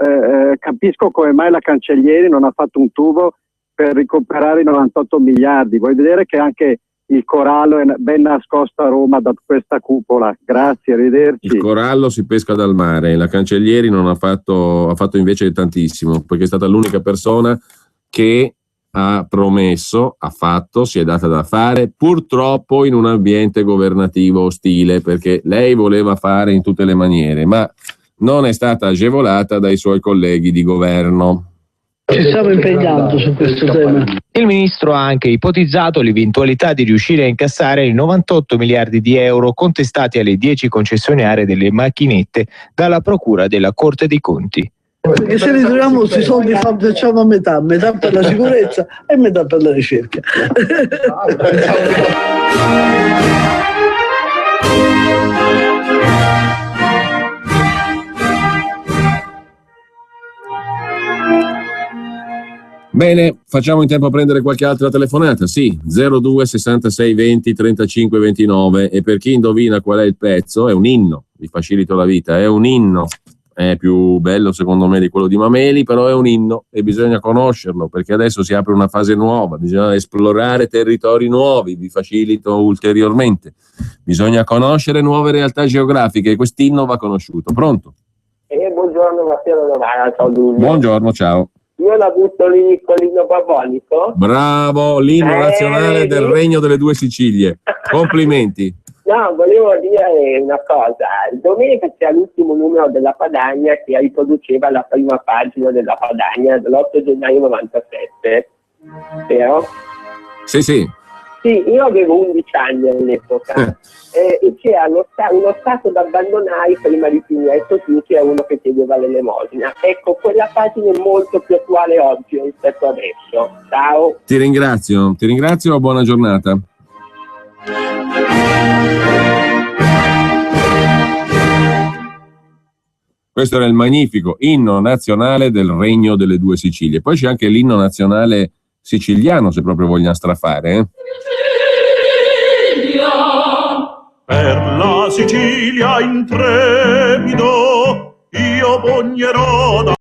capisco come mai la Cancellieri non ha fatto un tubo per recuperare i 98 miliardi. Vuoi vedere che anche il corallo è ben nascosto a Roma da questa cupola. Grazie, arrivederci. Il corallo si pesca dal mare, la Cancellieri non ha fatto invece tantissimo, perché è stata l'unica persona che ha promesso, si è data da fare, purtroppo in un ambiente governativo ostile, perché lei voleva fare in tutte le maniere, ma non è stata agevolata dai suoi colleghi di governo. Ci stiamo impegnando su questo tema. Il ministro ha anche ipotizzato l'eventualità di riuscire a incassare i 98 miliardi di euro contestati alle 10 concessionarie delle macchinette dalla Procura della Corte dei Conti. Perché se li troviamo questi soldi facciamo a metà per la sicurezza e metà per la ricerca. Bene, facciamo in tempo a prendere qualche altra telefonata. Sì, 02 66 20 35 29. E per chi indovina qual è il pezzo, è un inno, vi facilito la vita, è un inno. È più bello secondo me di quello di Mameli, però è un inno e bisogna conoscerlo, perché adesso si apre una fase nuova, bisogna esplorare territori nuovi, vi facilito ulteriormente. Bisogna conoscere nuove realtà geografiche e quest'inno va conosciuto. Pronto? Buongiorno Matteo Novara, ciao Giulio. Buongiorno, ciao. Io l'ho avuto l'inno babonico. Bravo, l'inno nazionale del Regno delle Due Sicilie. Complimenti. No, volevo dire una cosa. Domenica c'è l'ultimo numero della Padania che riproduceva la prima pagina della Padania dell'8 gennaio 97. Vero? Sì, sì. Sì, io avevo 11 anni all'epoca e c'era uno stato da abbandonare prima di Pinetto, che era uno che chiedeva l'elemosina. Ecco, quella pagina è molto più attuale oggi rispetto adesso. Ciao. Ti ringrazio, buona giornata. Questo era il magnifico inno nazionale del Regno delle Due Sicilie. Poi c'è anche l'inno nazionale siciliano, se proprio vogliamo strafare. Per la Sicilia intrepido io pugnerò da